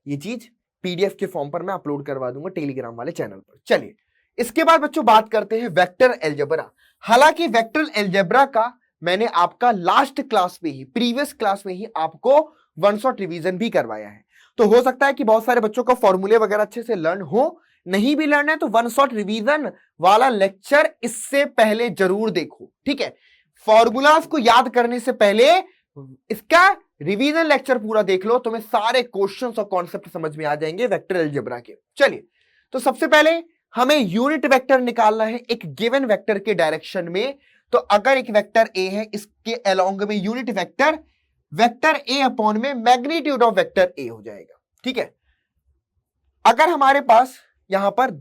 ये चीज पीडीएफ के फॉर्म पर मैं अपलोड करवा दूंगा टेलीग्राम वाले चैनल पर। चलिए, इसके बाद बच्चों बात करते हैं वेक्टर एलजेब्रा। हालांकि वेक्टर एलजेब्रा का मैंने आपका लास्ट क्लास में ही, प्रीवियस क्लास में ही आपको वन शॉट रिवीजन भी करवाया है, तो हो सकता है कि बहुत सारे बच्चों का फॉर्मूले वगैरह अच्छे से लर्न हो, नहीं भी लर्न है तो वन शॉट रिवीजन वाला लेक्चर इससे पहले जरूर देखो। ठीक है, फॉर्मूलाज को याद करने से पहले इसका रिवीजन लेक्चर पूरा देख लो, तुम्हें सारे क्वेश्चंस और कॉन्सेप्ट समझ में आ जाएंगे वेक्टर अलजेब्रा के। चलिए, तो सबसे पहले हमें यूनिट वेक्टर निकालना है एक गिवन वेक्टर के डायरेक्शन में। तो अगर एक वेक्टर ए है, इसके अलोंग में unit vector vector A upon में मैग्नीट्यूड ऑफ वेक्टर ए हो जाएगा। ठीक है, अगर हमारे पास यहां पर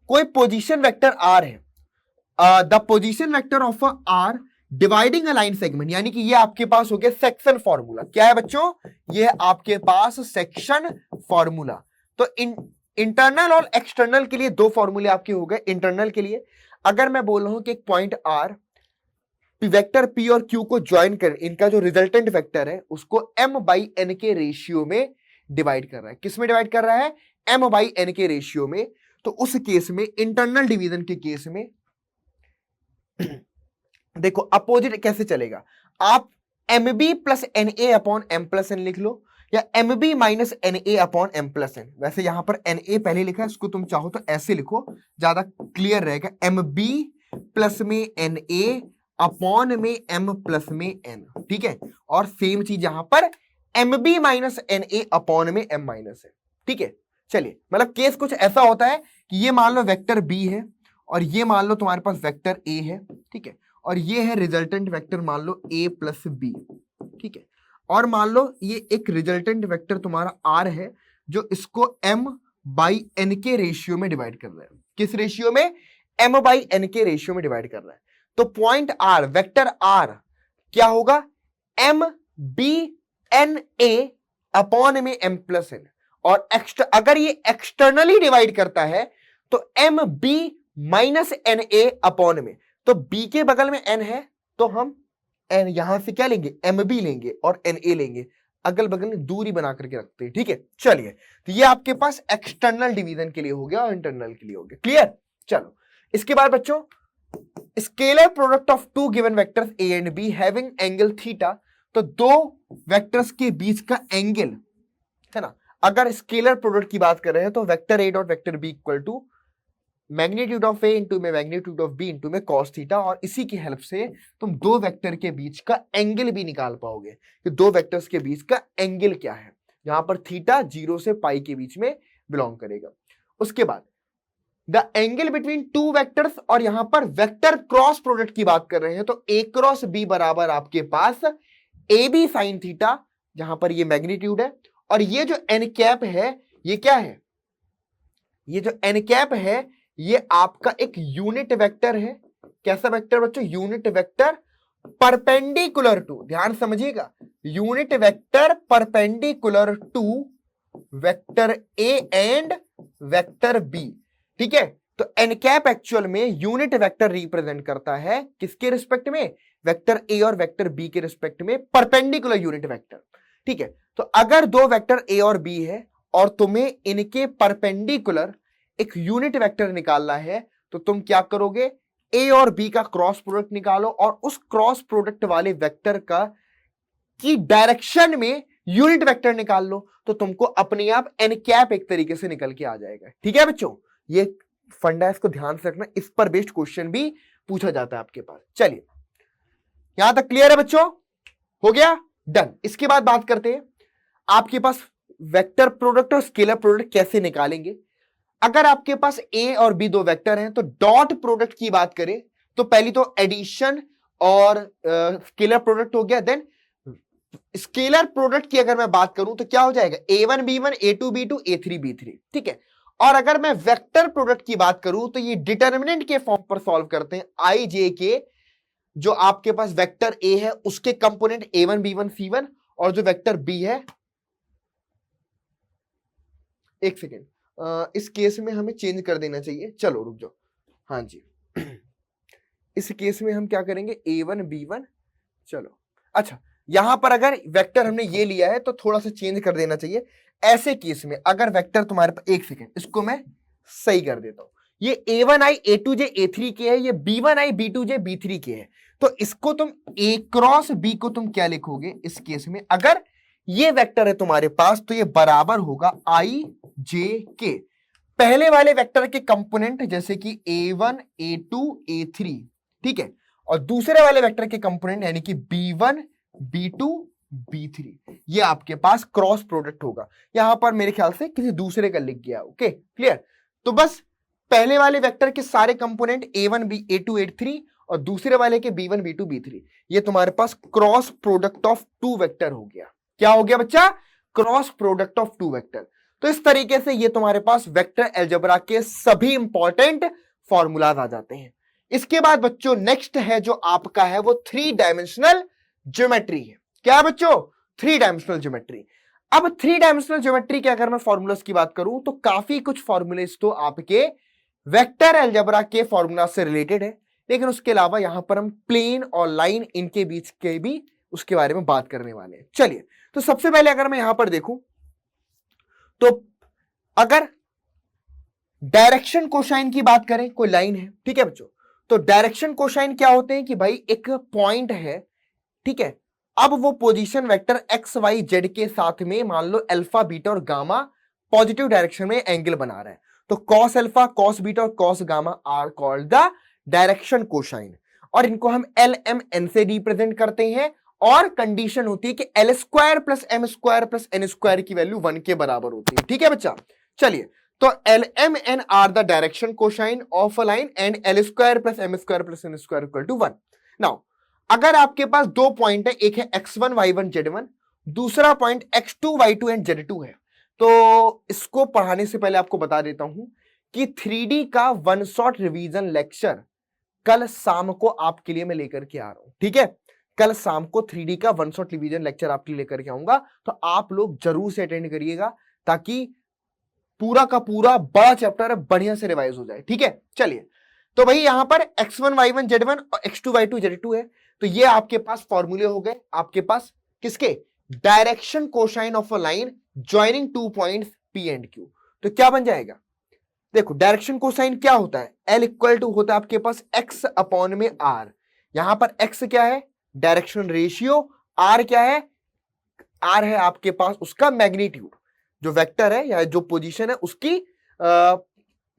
कोई पोजीशन वेक्टर आर है, the position vector of R dividing a line segment, यानी कि ये आपके पास हो गया सेक्शन फॉर्मूला। क्या है बच्चों, ये आपके पास सेक्शन फॉर्मूला। तो इंटरनल और एक्सटर्नल के लिए दो फॉर्मूले आपके हो गए। इंटरनल के लिए अगर मैं बोल रहा हूं कि एक पॉइंट आर वेक्टर पी और क्यू को ज्वाइन कर, इनका जो रिजल्टेंट वेक्टर है उसको m बाई एन के रेशियो में डिवाइड कर रहा है। किस में डिवाइड कर रहा है, m बाई एन के रेशियो में। तो उस केस में, इंटरनल डिवीजन के केस में देखो अपोजिट कैसे चलेगा, आप M B plus N A upon M plus N लिख लो, या M B minus N A upon M plus N. वैसे यहां पर एन ए पहले लिखा है, इसको तुम चाहो तो ऐसे लिखो, ज्यादा क्लियर रहेगा। एम बी प्लस में एन ए अपॉन में एम प्लस में एन। ठीक है, और सेम चीज यहां पर M B minus N A upon में एम माइनस एन। ठीक है, चलिए, मतलब केस कुछ ऐसा होता है कि ये मान लो वेक्टर बी है और ये मान लो तुम्हारे पास वेक्टर ए है। ठीक है, और ये है रिजल्टेंट वेक्टर मान लो a प्लस बी। ठीक है, और मान लो ये एक रिजल्टेंट वेक्टर तुम्हारा r है जो इसको m बाई n के रेशियो में डिवाइड कर रहा है। किस रेशियो में, m बाई n के रेशियो में डिवाइड कर रहा है। तो पॉइंट r, वेक्टर r क्या होगा, m b n a upon में m प्लस n। और अगर ये एक्सटर्नली डिवाइड करता है तो m b minus N A upon में, तो b के बगल में n है तो हम n यहां से क्या लेंगे, एम बी लेंगे और एन ए लेंगे, अगल बगल में दूरी बना करके रखते हैं। ठीक है, चलिए, तो ये आपके पास एक्सटर्नल डिवीजन के लिए हो गया और इंटरनल के लिए हो गया। क्लियर, चलो इसके बाद बच्चों, scalar product of two given vectors A and B having angle theta. तो दो वेक्टर्स के बीच का एंगल है ना, अगर स्केलर प्रोडक्ट की बात कर रहे हैं तो vector A dot vector B equal to magnitude of A into में मैग्नीट्यूड ऑफ बी इंटू में कॉस थीटा। और इसी की हेल्प से तुम दो वेक्टर के बीच का एंगल भी निकाल पाओगे कि दो वेक्टर्स के बीच का एंगल क्या है। यहां पर थीटा 0 से पाई के बीच में बिलोंग करेगा। उसके बाद the angle between two vectors, और यहां पर वेक्टर क्रॉस प्रोडक्ट की बात कर रहे हैं तो ए क्रॉस बी बराबर आपके पास ए बी साइन थीटा, जहां पर ये मैग्नीट्यूड है, और ये जो एन कैप है ये क्या है, ये जो एन कैप है ये आपका एक यूनिट वेक्टर है। कैसा वेक्टर बच्चों, यूनिट वेक्टर परपेंडिकुलर टू, ध्यान समझिएगा, unit vector perpendicular to vector A and vector B. ठीक है, तो एन कैप एक्चुअल में यूनिट वेक्टर रिप्रेजेंट करता है किसके रिस्पेक्ट में, वेक्टर ए और वेक्टर बी के रिस्पेक्ट में, परपेंडिकुलर यूनिट वेक्टर। ठीक है, तो अगर दो वेक्टर ए और बी है और तुम्हें इनके परपेंडिकुलर एक यूनिट वेक्टर निकालना है तो तुम क्या करोगे, ए और बी का क्रॉस प्रोडक्ट निकालो और उस क्रॉस प्रोडक्ट वाले वेक्टर का की डायरेक्शन में यूनिट वेक्टर निकाल लो, तो तुमको अपने आप एन कैप एक तरीके से निकल के आ जाएगा। ठीक है बच्चों, ये फंडा, इसको ध्यान से रखना, इस पर बेस्ड क्वेश्चन भी पूछा जाता है आपके पास। चलिए यहां तक क्लियर है बच्चों, हो गया डन। इसके बाद बात करते हैं आपके पास वेक्टर प्रोडक्ट और स्केलर प्रोडक्ट कैसे निकालेंगे। अगर आपके पास ए और बी दो वेक्टर हैं तो डॉट प्रोडक्ट की बात करें तो पहली तो एडिशन और स्केलर प्रोडक्ट हो गया। देन स्केलर प्रोडक्ट की अगर मैं बात करूं तो क्या हो जाएगा, a1 b1 a2 b2 a3 b3। ठीक है, और अगर मैं वेक्टर प्रोडक्ट की बात करूं तो ये डिटर्मिनेंट के फॉर्म पर सॉल्व करते हैं। आई जे के जो आपके पास वेक्टर ए है उसके कंपोनेंट a1 b1 c1 और जो वेक्टर बी है, एक सेकेंड, इस केस में हमें चेंज कर देना चाहिए, चलो रुक जाओ, हाँ जी इस केस में हम क्या करेंगे, a1 b1, चलो अच्छा यहां पर अगर वेक्टर हमने ये लिया है तो थोड़ा सा चेंज कर देना चाहिए। ऐसे केस में अगर वेक्टर तुम्हारे पास, एक सेकेंड इसको मैं सही कर देता हूं, ये a1i a2j a3 के है, ये b1i b2j b3 के है, तो इसको तुम a क्रॉस b को तुम क्या लिखोगे इस केस में, अगर ये वेक्टर है तुम्हारे पास तो ये बराबर होगा आई जे के, पहले वाले वेक्टर के कंपोनेंट जैसे कि a1 a2 a3। ठीक है, और दूसरे वाले वेक्टर के कंपोनेंट यानी कि b1 b2 b3, ये आपके पास क्रॉस प्रोडक्ट होगा। यहां पर मेरे ख्याल से किसी दूसरे का लिख गया, ओके क्लियर। तो बस पहले वाले वेक्टर के सारे component a1 b a2 a3 और दूसरे वाले के b1 b2 b3, ये तुम्हारे पास cross product of two vector हो गया। क्या हो गया बच्चा, cross product of two vector. तो इस तरीके से ये तुम्हारे पास वेक्टर अलजेब्रा के सभी इंपॉर्टेंट फॉर्मूलाज आ जाते हैं। इसके बाद बच्चों नेक्स्ट है जो आपका है वो थ्री डायमेंशनल ज्योमेट्री है। क्या है बच्चों, थ्री डायमेंशनल ज्योमेट्री। अब थ्री डायमेंशनल ज्योमेट्री के अगर मैं फॉर्मूलाज की बात करूं तो काफी कुछ फॉर्मूलेज तो आपके वेक्टर अलजेब्रा के फॉर्मूला से रिलेटेड है, लेकिन उसके अलावा यहां पर हम प्लेन और लाइन इनके बीच के भी उसके बारे में बात करने वाले हैं। चलिए, तो सबसे पहले अगर मैं यहां पर देखूं तो अगर डायरेक्शन कोसाइन की बात करें, कोई लाइन है, ठीक है बच्चों, तो डायरेक्शन कोसाइन क्या होते हैं कि भाई एक पॉइंट है, ठीक है, अब वो position vector X Y Z के साथ में मान लो अल्फा बीटा और गामा पॉजिटिव डायरेक्शन में एंगल बना रहा है, तो कॉस अल्फा कॉस बीटा और cos gamma are called the direction cosine, और इनको हम एल एम एन से रिप्रेजेंट करते हैं, और कंडीशन होती है कि L square plus M square plus N square की वैल्यू 1 के बराबर होती है। ठीक है बच्चा, चलिए, तो L M N are the direction cosine of a line and L square plus M square plus N square equal to 1। Now अगर आपके पास दो पॉइंट है, एक है x1 y1 z1, दूसरा point x2 y2 and z2 है, तो इसको पढ़ाने से पहले आपको बता देता हूं कि 3D का वन शॉट रिवीजन लेक्चर कल शाम को आपके लिए मैं लेकर के आ रहा हूं। ठीक है, कल शाम को 3D का वन शॉट रिवीजन लेक्चर आपके लिए लेकर के आऊंगा, तो आप लोग जरूर से अटेंड करिएगा ताकि पूरा का पूरा बड़ा चैप्टर बढ़िया से रिवाइज हो जाए। ठीक है, चलिए, तो भाई यहां पर x1 y1 z1 और x2 y2 z2 है, तो ये आपके पास फॉर्मूले हो गए आपके पास किसके, direction cosine of a line joining two points P and Q। तो क्या बन जाएगा, देखो डायरेक्शन कोसाइन क्या होता है, L इक्वल टू होता है आपके पास x अपॉन में R। यहां पर x क्या है, डायरेक्शन रेशियो, R क्या है, R है आपके पास उसका मैग्नीट्यूड, जो वेक्टर है या जो पोजीशन है उसकी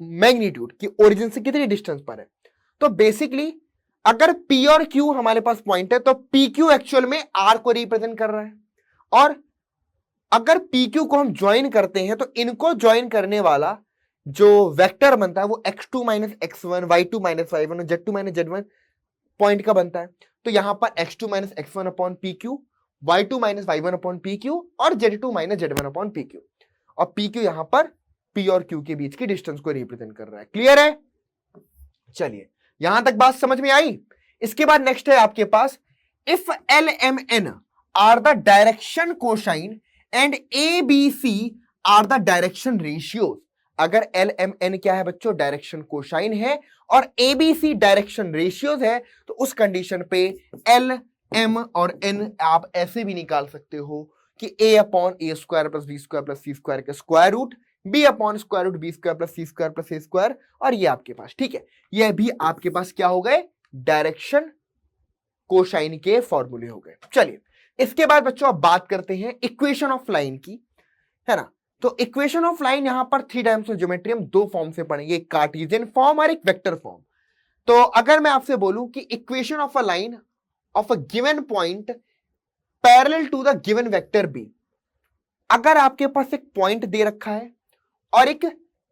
मैग्नीट्यूड की ओरिजिन से कितनी डिस्टेंस पर है। तो बेसिकली अगर P और Q हमारे पास पॉइंट है तो PQ एक्चुअल में R को रिप्रेजेंट कर रहा है, और अगर PQ को हम ज्वाइन करते हैं तो इनको ज्वाइन करने वाला जो वेक्टर बनता है वो x2 minus x1 y2 minus y1 और z2 माइनस z1 पॉइंट का बनता है। तो यहां पर x2 minus x1 upon PQ y2 minus y1 upon P Q और z2 minus z1 upon P Q, और पी क्यू यहां पर p और q के बीच की डिस्टेंस को रिप्रेजेंट कर रहा है। क्लियर है? चलिए यहां तक बात समझ में आई। इसके बाद नेक्स्ट है आपके पास, if l M N are the direction cosine and a B c are the direction ratios. अगर एल एम एन क्या है बच्चों? डायरेक्शन कोसाइन है, और a B C direction ratios है, तो उस कंडीशन पे एल एम और एन आप ऐसे भी निकाल सकते हो कि a upon a square plus b square plus c square के square root, b upon square root b square plus c square plus ए स्क्वायर, और ये आपके पास, ठीक है, ये भी आपके पास क्या हो गए? डायरेक्शन कोसाइन के फॉर्मूले हो गए। चलिए इसके बाद बच्चों अब बात करते हैं इक्वेशन ऑफ लाइन की, है ना। तो इक्वेशन ऑफ लाइन यहां पर 3 डायमेंशनल ज्योमेट्री हम दो फॉर्म से पढ़ेंगे, एक कार्टेशियन फॉर्म और एक वेक्टर फॉर्म। तो अगर मैं आपसे बोलूं कि equation of a line of a given point parallel to the given vector B, अगर आपके पास एक पॉइंट दे रखा है और एक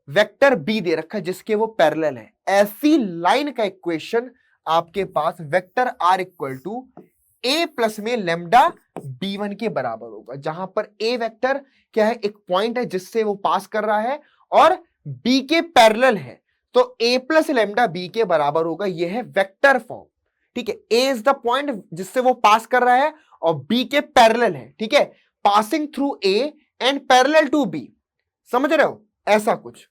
वेक्टर बी दे रखा है जिसके वो पैरेलल है, ऐसी लाइन का इक्वेशन आपके पास vector r equal to a plus में लेमडा b1 के बराबर होगा, जहां पर ए वेक्टर क्या है? एक पॉइंट है जिससे वो पास कर रहा है और b के पैरेलल है, तो a प्लस लेमडा b के बराबर होगा। यह है वेक्टर फॉर्म, ठीक है। a इज द पॉइंट जिससे वो पास कर रहा है और b के पैरेलल है, ठीक है, passing through a and parallel to b, समझ रहे हो? ऐसा कुछ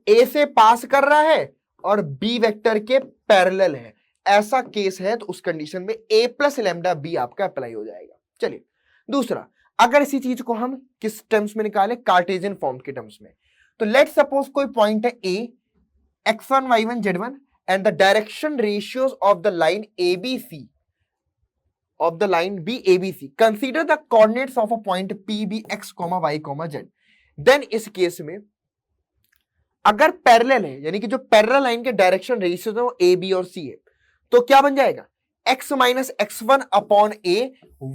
a से पास कर रहा है और b वेक्टर के पैरेलल है, ऐसा केस है, तो उस कंडीशन में a प्लस लेमडा b आपका अप्लाई हो जाएगा। चलिए दूसरा, अगर इसी चीज को हम किस टर्म्स में निकालें? कार्टेशियन फॉर्म के टर्म्स में। तो लेट सपोज कोई पॉइंट है a, x1 y1 z1 and the direction ratios of the line abc of the line B ABC, consider the coordinates of a point P B x, y, z। Then इस case में अगर parallel है, यानी कि जो parallel line के direction ratios है वो A B और C है, तो क्या बन जाएगा? x minus x1 upon A,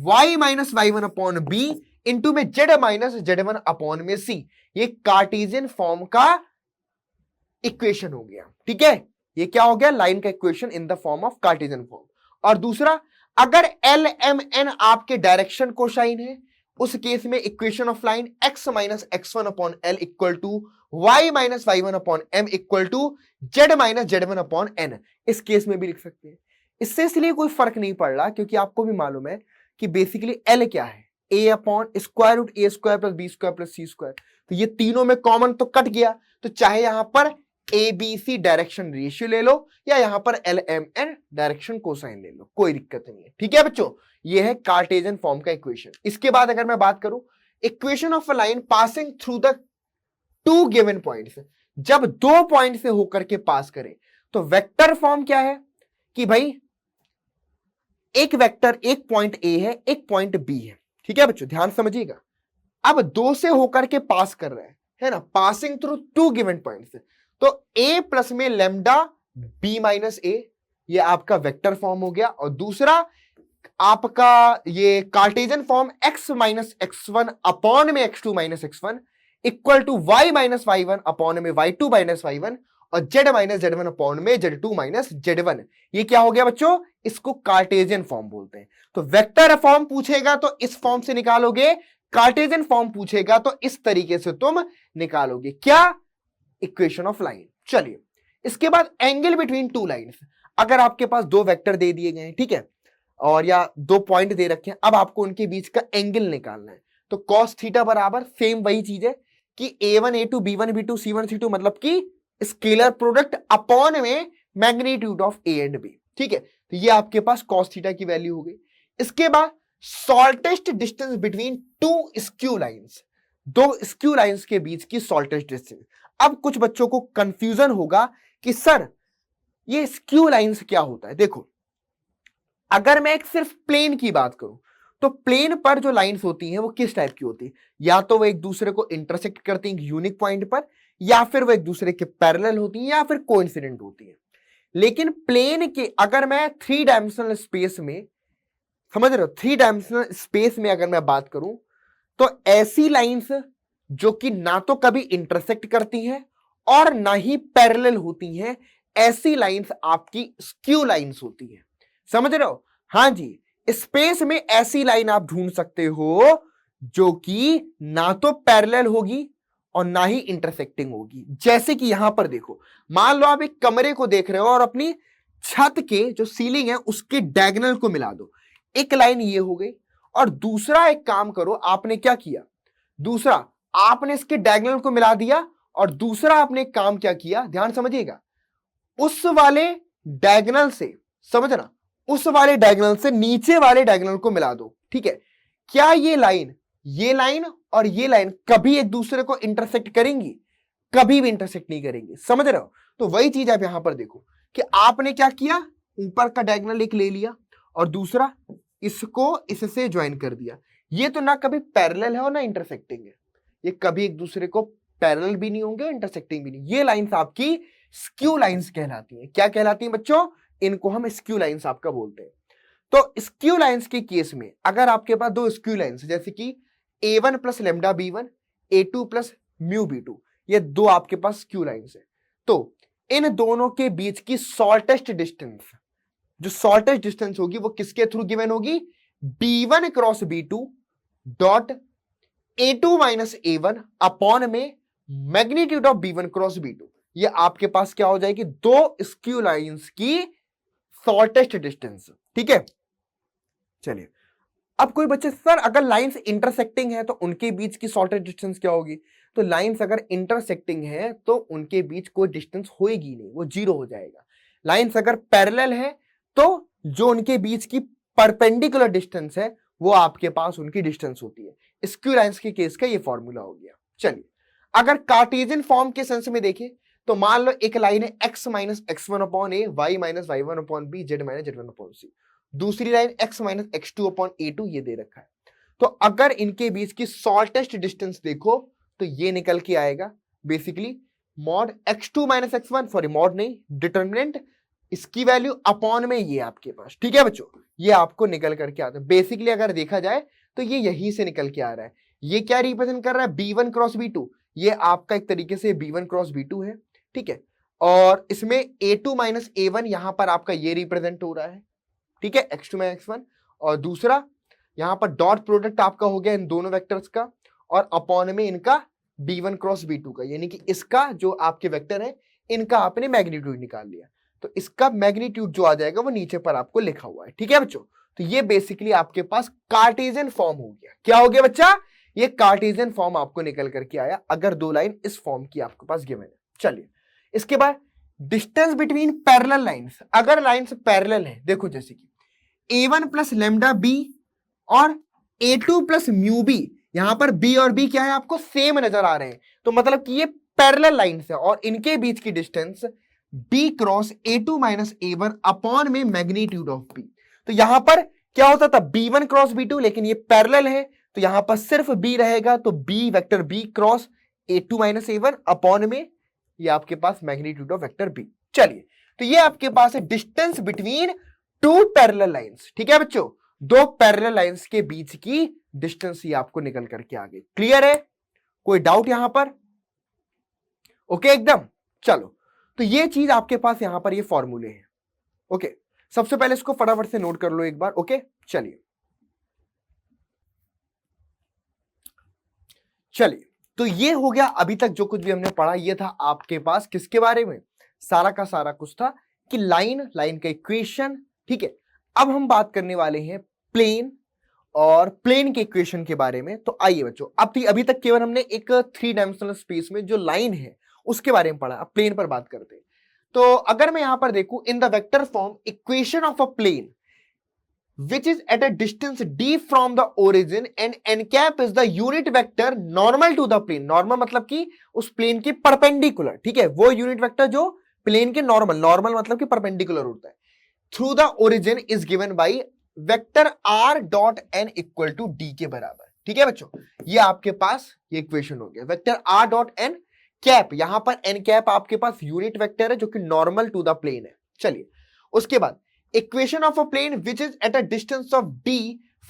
y minus y1 upon B into में z माइनस z1 अपॉन में C। ये कार्टेशियन फॉर्म का इक्वेशन हो गया, ठीक है। ये क्या हो गया? लाइन का equation in the form of Cartesian form. और दूसरा, अगर एल एम एन आपके डायरेक्शन कोसाइन है, उस केस में equation of line x minus x1 upon L equal to y minus y1 upon m equal to z minus z1 upon n, इस case में भी लिख सकते हैं। इससे इसलिए कोई फर्क नहीं पड़ रहा क्योंकि आपको भी मालूम है कि बेसिकली l क्या है? a upon square root a square plus b square plus c square, तो ये तीनों में कॉमन तो कट गया, तो चाहे यहां पर A B C direction ratio ले लो या यहां पर L M N direction cosine ले लो, कोई दिक्कत नहीं है, ठीक है बच्चों। ये है कार्टेशियन फॉर्म का इक्वेशन। इसके बाद अगर मैं बात करूं equation of a line passing through the two given points, जब दो पॉइंट से होकर के पास करें, तो वेक्टर फॉर्म क्या है कि भाई एक वेक्टर, एक पॉइंट ए है, एक पॉइंट बी है, ठीक है बच्चों, ध्यान समझिएगा। अब दो से होकर के पास कर रहे हैं, है ना, passing through two given points, तो a प्लस में लेमडा b माइनस ए, ये आपका वेक्टर फॉर्म हो गया। और दूसरा आपका ये Cartesian form x minus x1 upon में x2 minus x1 equal to y minus y1 upon में y2 माइनस y1 और z माइनस z1 अपॉन में z2 माइनस z1। ये क्या हो गया बच्चों? इसको कार्टेशियन फॉर्म बोलते हैं। तो वेक्टर फॉर्म पूछेगा तो इस फॉर्म से निकालोगे, कार्टेशियन फॉर्म पूछेगा तो इस तरीके से तुम निकालोगे। क्या? Equation of line. चलिए इसके बाद एंगल बिटवीन टू लाइंस, अगर आपके पास दो वेक्टर दे दिए गए हैं, ठीक है, और या दो पॉइंट दे रखे हैं, अब आपको उनके बीच का एंगल निकालना है, तो कॉस थीटा बराबर सेम वही चीज है कि a1 a2 b1 b2 c1 c2, मतलब कि स्केलर प्रोडक्ट अपॉन में magnitude of a and b, ठीक है। तो ये आपके पास कॉस थीटा की वैल्यू हो गई। इसके बाद shortest distance between two skew lines, दो स्क्यू लाइंस के बीच की शॉर्टेस्ट डिस्टेंस। अब कुछ बच्चों को कंफ्यूजन होगा कि सर ये स्क्यू लाइंस क्या होता है। देखो, अगर मैं एक सिर्फ प्लेन की बात करूं तो प्लेन पर जो लाइंस होती हैं वो किस टाइप की होती है? या तो वो एक दूसरे को इंटरसेक्ट करती हैं यूनिक पॉइंट पर, या फिर वो एक दूसरे के पैरेलल होती हैं, या फिर कोइंसिडेंट होती हैं। लेकिन प्लेन के अगर मैं थ्री डायमेंशनल स्पेस में, समझ रहे हो, थ्री डायमेंशनल स्पेस में अगर मैं बात करूं तो ऐसी लाइंस जो कि ना तो कभी इंटरसेक्ट करती हैं और ना ही पैरेलल होती हैं, ऐसी लाइंस आपकी स्क्यू लाइंस होती हैं। समझ रहे हो? हाँ जी, स्पेस में ऐसी लाइन आप ढूंढ सकते हो जो कि ना तो पैरेलल होगी और ना ही इंटरसेक्टिंग होगी। जैसे कि यहां पर देखो, मान लो आप एक कमरे को देख रहे हो और अपनी छत के जो सीलिंग है उसके डायगोनल को मिला दो। एक लाइन ये हो गई, और दूसरा एक काम करो, आपने क्या किया, दूसरा आपने इसके डायगोनल को मिला दिया, और दूसरा आपने एक काम क्या किया, ध्यान समझिएगा, उस वाले डायगोनल से, समझना, उस वाले डायगोनल से नीचे वाले डायगोनल को मिला दो। ठीक है, क्या ये लाइन और ये लाइन कभी एक दूसरे को इंटरसेक्ट करेंगी? कभी भी इंटरसेक्ट नहीं करेंगी, समझ रहे हो? तो वही चीज आप यहां पर देखो कि आपने क्या किया, ऊपर का डायगोनल एक ले लिया और दूसरा इसको इससे ज्वाइन कर दिया। ये तो ना कभी पैरेलल है और ना इंटरसेक्टिंग है, ये कभी एक दूसरे को पैरेलल भी नहीं होंगे, इंटरसेक्टिंग भी नहीं। ये लाइंस आपकी स्क्यू लाइंस कहलाती हैं। क्या कहलाती हैं बच्चों? इनको हम स्क्यू लाइंस आपका बोलते हैं। तो स्क्यू लाइंस के केस में अगर आपके पास दो स्क्यू लाइंस, जैसे कि a1 plus lambda b1, a2 plus mu b2, ये दो आपके पास स्क्यू लाइंस है, तो इन दोनों के बीच की शॉर्टेस्ट डिस्टेंस, जो शॉर्टेस्ट डिस्टेंस होगी वो किसके थ्रू गिवन होगी? b1 cross b2 dot a2 minus a1 upon में magnitude of b1 cross b2। ये आपके पास क्या हो जाएगी? दो स्क्यू लाइंस की शॉर्टेस्ट डिस्टेंस। ठीक है, चलिए अब कोई बच्चे, सर अगर लाइंस इंटरसेक्टिंग है तो उनके बीच की शॉर्टेस्ट डिस्टेंस क्या होगी? तो लाइंस अगर इंटरसेक्टिंग है तो उनके बीच कोई डिस्टेंस होएगी नहीं, वो जीरो हो जाएगा। लाइंस अगर पैरेलल है तो जो उनके बीच की परपेंडिकुलर डिस्टेंस है वो आपके पास उनकी डिस्टेंस होती है। स्क्यू लाइंस के केस का ये फॉर्मूला हो गया। चलिए अगर कार्टेशियन फॉर्म के सेंस में देखें तो मान लो एक लाइन है x माइनस x1 अपॉन ए, y minus y1 upon b, z minus z1 upon c. दूसरी line x minus x2 upon a2 ये दे रखा है। तो अगर इनके बीच की शॉर्टेस्ट डिस्टेंस देखो तो ये निकल के आएगा basically mod x2 minus x1, sorry mod नहीं, डिटर्मिनेंट, इसकी वैल्यू अपॉन में ये आपके पास। ठीक है बच्चों, ये आपको निकल करके आता है। बेसिकली अगर देखा जाए तो ये यहीं से निकल के आ रहा है। ये क्या रिप्रेजेंट कर रहा है? b1 क्रॉस b2, ये आपका एक तरीके से b1 क्रॉस b2 है। ठीक है, और इसमें a2 माइनस a1 यहां पर आपका ये रिप्रेजेंट हो रहा है। ठीक है, x2 माइनस x1, और दूसरा यहां पर डॉट प्रोडक्ट आपका हो गया इन दोनों वेक्टर्स का, और अपॉन में इनका b1 क्रॉस b2 का, यानी कि इसका जो आपके वेक्टर है इनका आपने मैग्नीट्यूड निकाल लिया, तो इसका मैग्नीट्यूड जो आ जाएगा वो नीचे पर आपको लिखा हुआ है। ठीक है बच्चों, तो ये बेसिकली आपके पास कार्टेशियन फॉर्म हो गया। क्या हो गया बच्चा? ये कार्टेशियन फॉर्म आपको निकल करके आया अगर दो लाइन इस फॉर्म की आपके पास गिवन है। चलिए इसके बाद डिस्टेंस बिटवीन पैरेलल लाइंस। अगर लाइंस पैरेलल है, देखो जैसे कि a1 प्लस लेमडा b और a2 प्लस म्यू b, यहां पर b और b क्या है आपको सेम नजर आ रहे हैं, तो मतलब कि ये पैरेलल लाइंस है और इनके बीच की distance b cross a2 minus a1 upon में मैग्नीट्यूड ऑफ b। तो यहां पर क्या होता था? b1 क्रॉस b2, लेकिन ये पैरेलल है तो यहां पर सिर्फ b रहेगा, तो b vector b cross a2 minus a1 upon में ये आपके पास मैग्नीट्यूड ऑफ वेक्टर b। चलिए तो ये आपके पास है distance between two parallel lines. ठीक है बच्चों, दो पैरेलल लाइंस के बीच की डिस्टेंस ही आपको निकल करके आ गई। क्लियर है? कोई डाउट यहां पर? ओके एकदम। चलो तो ये चीज आपके पास यहां पर ये फॉर्मूले हैं। ओके, सबसे पहले इसको फटाफट से नोट कर लो एक बार। ओके चलिए तो ये हो गया। अभी तक जो कुछ भी हमने पढ़ा ये था आपके पास किसके बारे में? सारा का सारा कुछ था कि लाइन का इक्वेशन। ठीक है, अब हम बात करने वाले हैं प्लेन और प्लेन के इक्वेशन के बारे में। तो आइए बच्चों, अब अभी तक केवल हमने एक 3 डायमेंशनल स्पेस में जो लाइन है उसके बारे में पढ़ा, अब प्लेन पर बात करते हैं। तो अगर मैं यहां पर देखूं, in the vector form equation of a plane which is at a distance d from the origin and n cap is the unit vector normal to the plane। normal मतलब कि उस प्लेन के परपेंडिकुलर। ठीक है, वो unit vector जो plane के normal मतलब कि परपेंडिकुलर होता है। Through the origin is given by vector r dot n equal to d के बराबर। ठीक है बच्चों, ये आपके पास ये इक्वेशन हो गया। Vector r dot n cap, यहां पर n कैप आपके पास यूनिट वेक्टर है जो कि नॉर्मल टू द प्लेन है। चलिए उसके बाद equation of a plane which is at a distance of d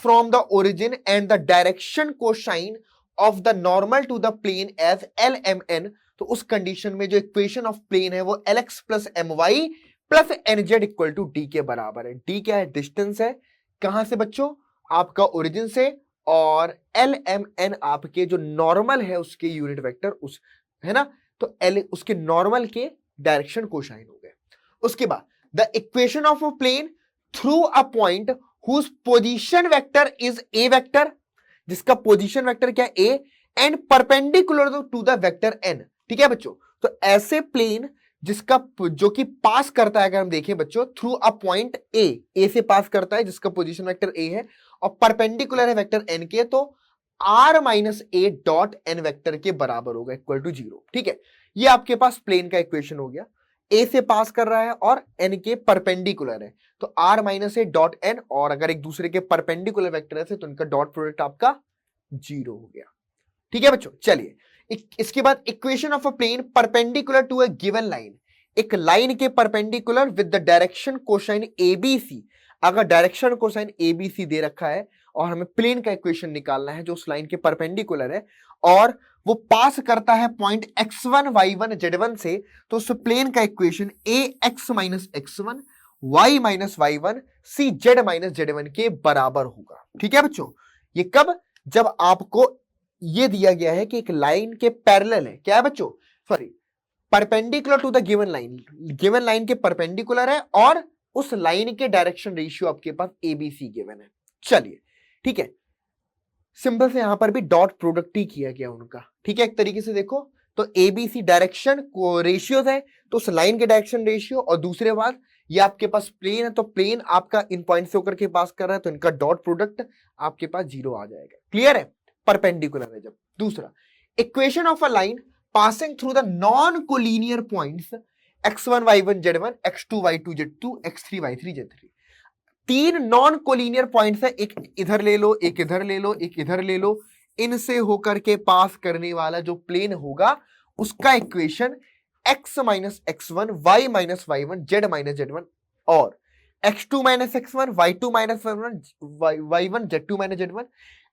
from the origin and the direction cosine of the normal to the plane as lmn। तो उस condition में जो equation of plane है वो lx plus my plus nz equal to d के बराबर है। d क्या है? डिस्टेंस है, कहां से बच्चों? आपका ओरिजिन से, और एल एम एन आपके जो नॉर्मल है उसके यूनिट वेक्टर उस, है ना, तो एल उसके नॉर्मल के डायरेक्शन कोसाइन हो गए। उसके बाद the equation of a plane through a point whose position vector is a vector, जिसका पोजीशन वेक्टर क्या है? A, and perpendicular to the vector n. ठीक है बच्चों, तो ऐसे प्लेन जिसका जो कि पास करता है, अगर हम देखें बच्चों, थ्रू अ पॉइंट ए से पास करता है, जिसका पोजीशन वेक्टर ए है और परपेंडिकुलर है वेक्टर एन के, तो R minus A dot N vector के बराबर होगा, इक्वल टू 0। ठीक है, ये आपके पास प्लेन का इक्वेशन हो गया। ए से पास कर रहा है और एन के परपेंडिकुलर है, तो R minus A dot N, और अगर एक दूसरे के परपेंडिकुलर वेक्टर है तो इनका डॉट प्रोडक्ट आपका 0 हो गया। ठीक है बच्चों, चलिए इसके बाद equation of a plane perpendicular to a given line, एक लाइन के perpendicular with the direction cosine ABC. अगर डायरेक्शन कोसाइन एबीसी दे रखा है और हमें प्लेन का इक्वेशन निकालना है जो उस लाइन के परपेंडिकुलर है और वो पास करता है पॉइंट x1 y1 z1 से, तो उस प्लेन का equation a x minus x1 y minus y1 c z minus z1 के बराबर होगा। ठीक है बच्चों, ये कब? जब आपको ये दिया गया है कि एक लाइन के पैरेलल है, क्या है बच्चों? Sorry, perpendicular to the given line, given line के परपेंडिकुलर है और उस लाइन के डायरेक्शन रेशियो आपके पास एबीसी गिवन है। चलिए ठीक है, सिंपल से यहां पर भी डॉट प्रोडक्ट ही किया गया उनका। ठीक है, एक तरीके से देखो तो एबीसी डायरेक्शन को रेशियोज है, तो उस लाइन के डायरेक्शन रेशियो, और दूसरे बात ये आपके पास प्लेन है, तो प्लेन आपका इन पॉइंट से होकर के पास कर रहा है, तो इनका डॉट प्रोडक्ट आपके पास 0 आ जाएगा। क्लियर है, परपेंडिकुलर है जब। दूसरा, equation of a line passing through the non collinear points x1 y1 z1 x2 y2 z2 x3 y3 z3। तीन नॉन कोलिनियर पॉइंट्स है, एक इधर ले लो, एक इधर ले लो, एक इधर ले लो, इनसे होकर के पास करने वाला जो प्लेन होगा उसका equation x minus x1 y minus y1 z minus z1 और x2 minus x1 y2 minus y1 z2 minus z1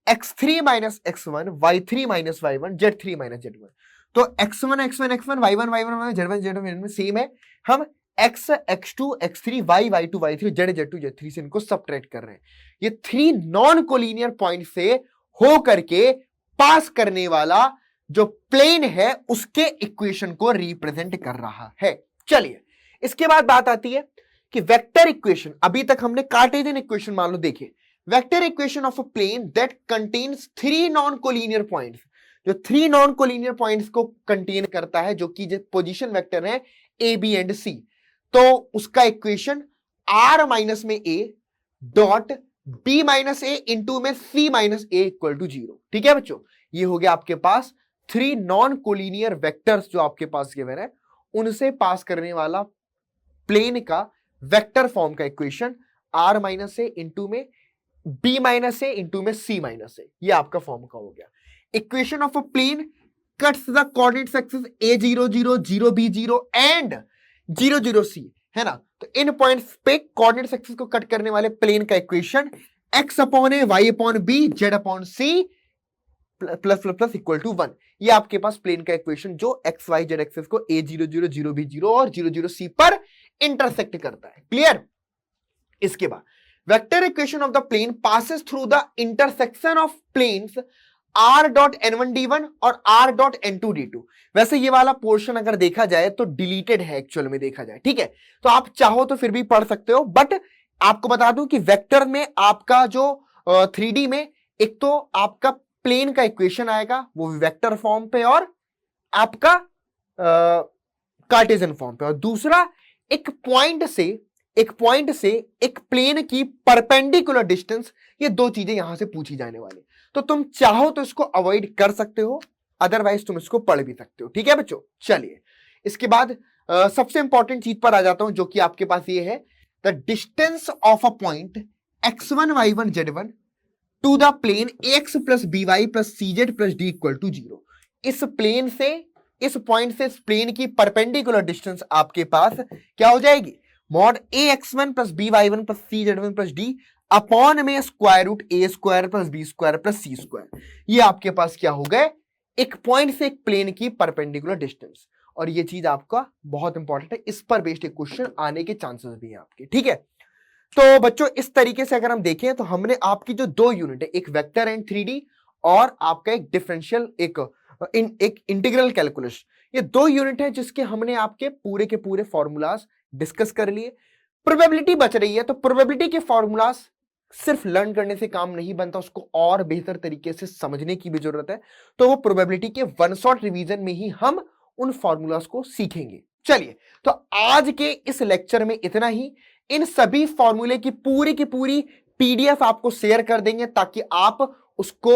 x3 minus x1 y3 minus y1 z3 minus z1। तो x1 x1 x1 y1 y1 z1 z1 same है, हम x x2 x3 y y2 y3 z z2 z3 से इनको subtract कर रहे हैं। ये three non collinear point से हो करके पास करने वाला जो प्लेन है उसके इक्वेशन को रिप्रेजेंट कर रहा है। चलिए इसके बाद बात आती है कि वेक्टर इक्वेशन। अभी तक हमने कार्टेशियन इक्वेशन मान लो देखे, vector equation of a plane that contains three non collinear points, जो थ्री नॉन कोलिनियर पॉइंट्स को कंटेन करता है, जो कि पोजीशन वेक्टर है ए बी एंड सी, तो उसका इक्वेशन आर माइनस में A dot B minus A into में C minus A equal to 0। ठीक है बच्चों, ये हो गया आपके पास थ्री नॉन कोलिनियर वेक्टर्स जो आपके पास गिवन है, उनसे पास करने वाला प्लेन का वेक्टर फॉर्म का इक्वेशन आर माइनस ए इंटू में बी माइनस ए इंटू में सी माइनस ए, ये आपका फॉर्म का हो गया। Equation of a plane cuts the coordinate axis a0 0 0 b0 and 0 0 c, है ना, तो इन पॉइंट्स पे कोऑर्डिनेट एक्सिस को कट करने वाले प्लेन का equation x upon A y upon b z upon c plus plus plus equal to 1। ये आपके पास प्लेन का इक्वेशन जो एक्स वाई जेड एक्सिस को a0 0 0 b0 और 0 0 c पर इंटरसेक्ट करता है। क्लियर? इसके बाद vector equation of the plane passes through the intersection of planes r dot n1 d1 और r डॉट n2 d2। वैसे ये वाला पोर्शन अगर देखा जाए तो डिलीटेड है एक्चुअल में देखा जाए, ठीक है, तो आप चाहो तो फिर भी पढ़ सकते हो, बट आपको बता दूं कि वेक्टर में आपका जो 3D में एक तो आपका प्लेन का इक्वेशन आएगा वो वेक्टर फॉर्म पे और आपका कार्टेशियन फॉर्म पे, और दूसरा एक पॉइंट से एक प्लेन की परपेंडिकुलर डिस्टेंस, ये दो चीजें यहां से पूछी जाने वाली, तो तुम चाहो तो इसको अवॉइड कर सकते हो, अदरवाइज तुम इसको पढ़ भी सकते हो। ठीक है बच्चों, चलिए इसके बाद सबसे इंपॉर्टेंट चीज पर आ जाता हूं जो कि आपके पास ये है, the distance of a point x1 y1 z1 to the plane ax plus by plus cz plus d equal to 0। इस प्लेन से, इस पॉइंट से इस प्लेन की परपेंडिकुलर डिस्टेंस आपके पास क्या हो जाएगी, mod ax1 plus by1 plus cz1 plus d upon में square root a square plus b square plus c square. ये आपके पास क्या हो गए, एक पॉइंट से एक प्लेन की परपेंडिकुलर डिस्टेंस, और ये चीज आपका बहुत इंपॉर्टेंट है, इस पर बेस्ड एक क्वेश्चन आने के चांसेस भी हैं आपके। ठीक है, तो बच्चों इस तरीके से अगर हम देखें तो हमने आपकी जो दो यूनिट है, एक वेक्टर एंड 3D और आपका एक डिफरेंशियल एक इंटीग्रल कैलकुलस, ये दो यूनिट है जिसके हमने आपके पूरे के पूरे फॉर्मूलाज डिस्कस कर लिए। प्रोबेबिलिटी बच रही है, तो प्रोबेबिलिटी के फॉर्मूलाज सिर्फ लर्न करने से काम नहीं बनता, उसको और बेहतर तरीके से समझने की भी जरूरत है। तो वो प्रोबेबिलिटी के वन शॉट रिवीजन में ही हम उन फॉर्मूलाज को सीखेंगे। चलिए, तो आज के इस लेक्चर में इतना ही। इन सभी फॉर्मूले की पूरी पीडीएफ आपको शेयर कर देंगे ताकि आप उसको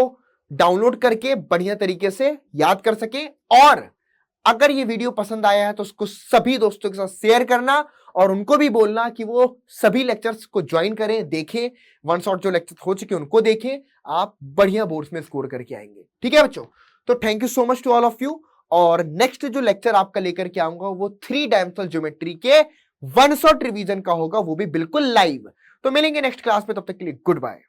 डाउनलोड करके बढ़िया तरीके से याद कर सके। और अगर ये वीडियो पसंद आया है तो उसको सभी दोस्तों के साथ शेयर करना और उनको भी बोलना कि वो सभी लेक्चर्स को ज्वाइन करें, देखें, वन शॉट जो लेक्चर हो चुके उनको देखें। आप बढ़िया बोर्ड्स में स्कोर करके आएंगे। ठीक है बच्चों, तो thank you so much to all of you. और नेक्स्ट जो लेक्चर आपका लेकर के आऊंगा वो 3 डायमेंशनल ज्योमेट्री के वन शॉट रिवीजन का होगा, वो भी बिल्कुल लाइव। तो मिलेंगे नेक्स्ट क्लास में, तब तक के लिए गुड बाय।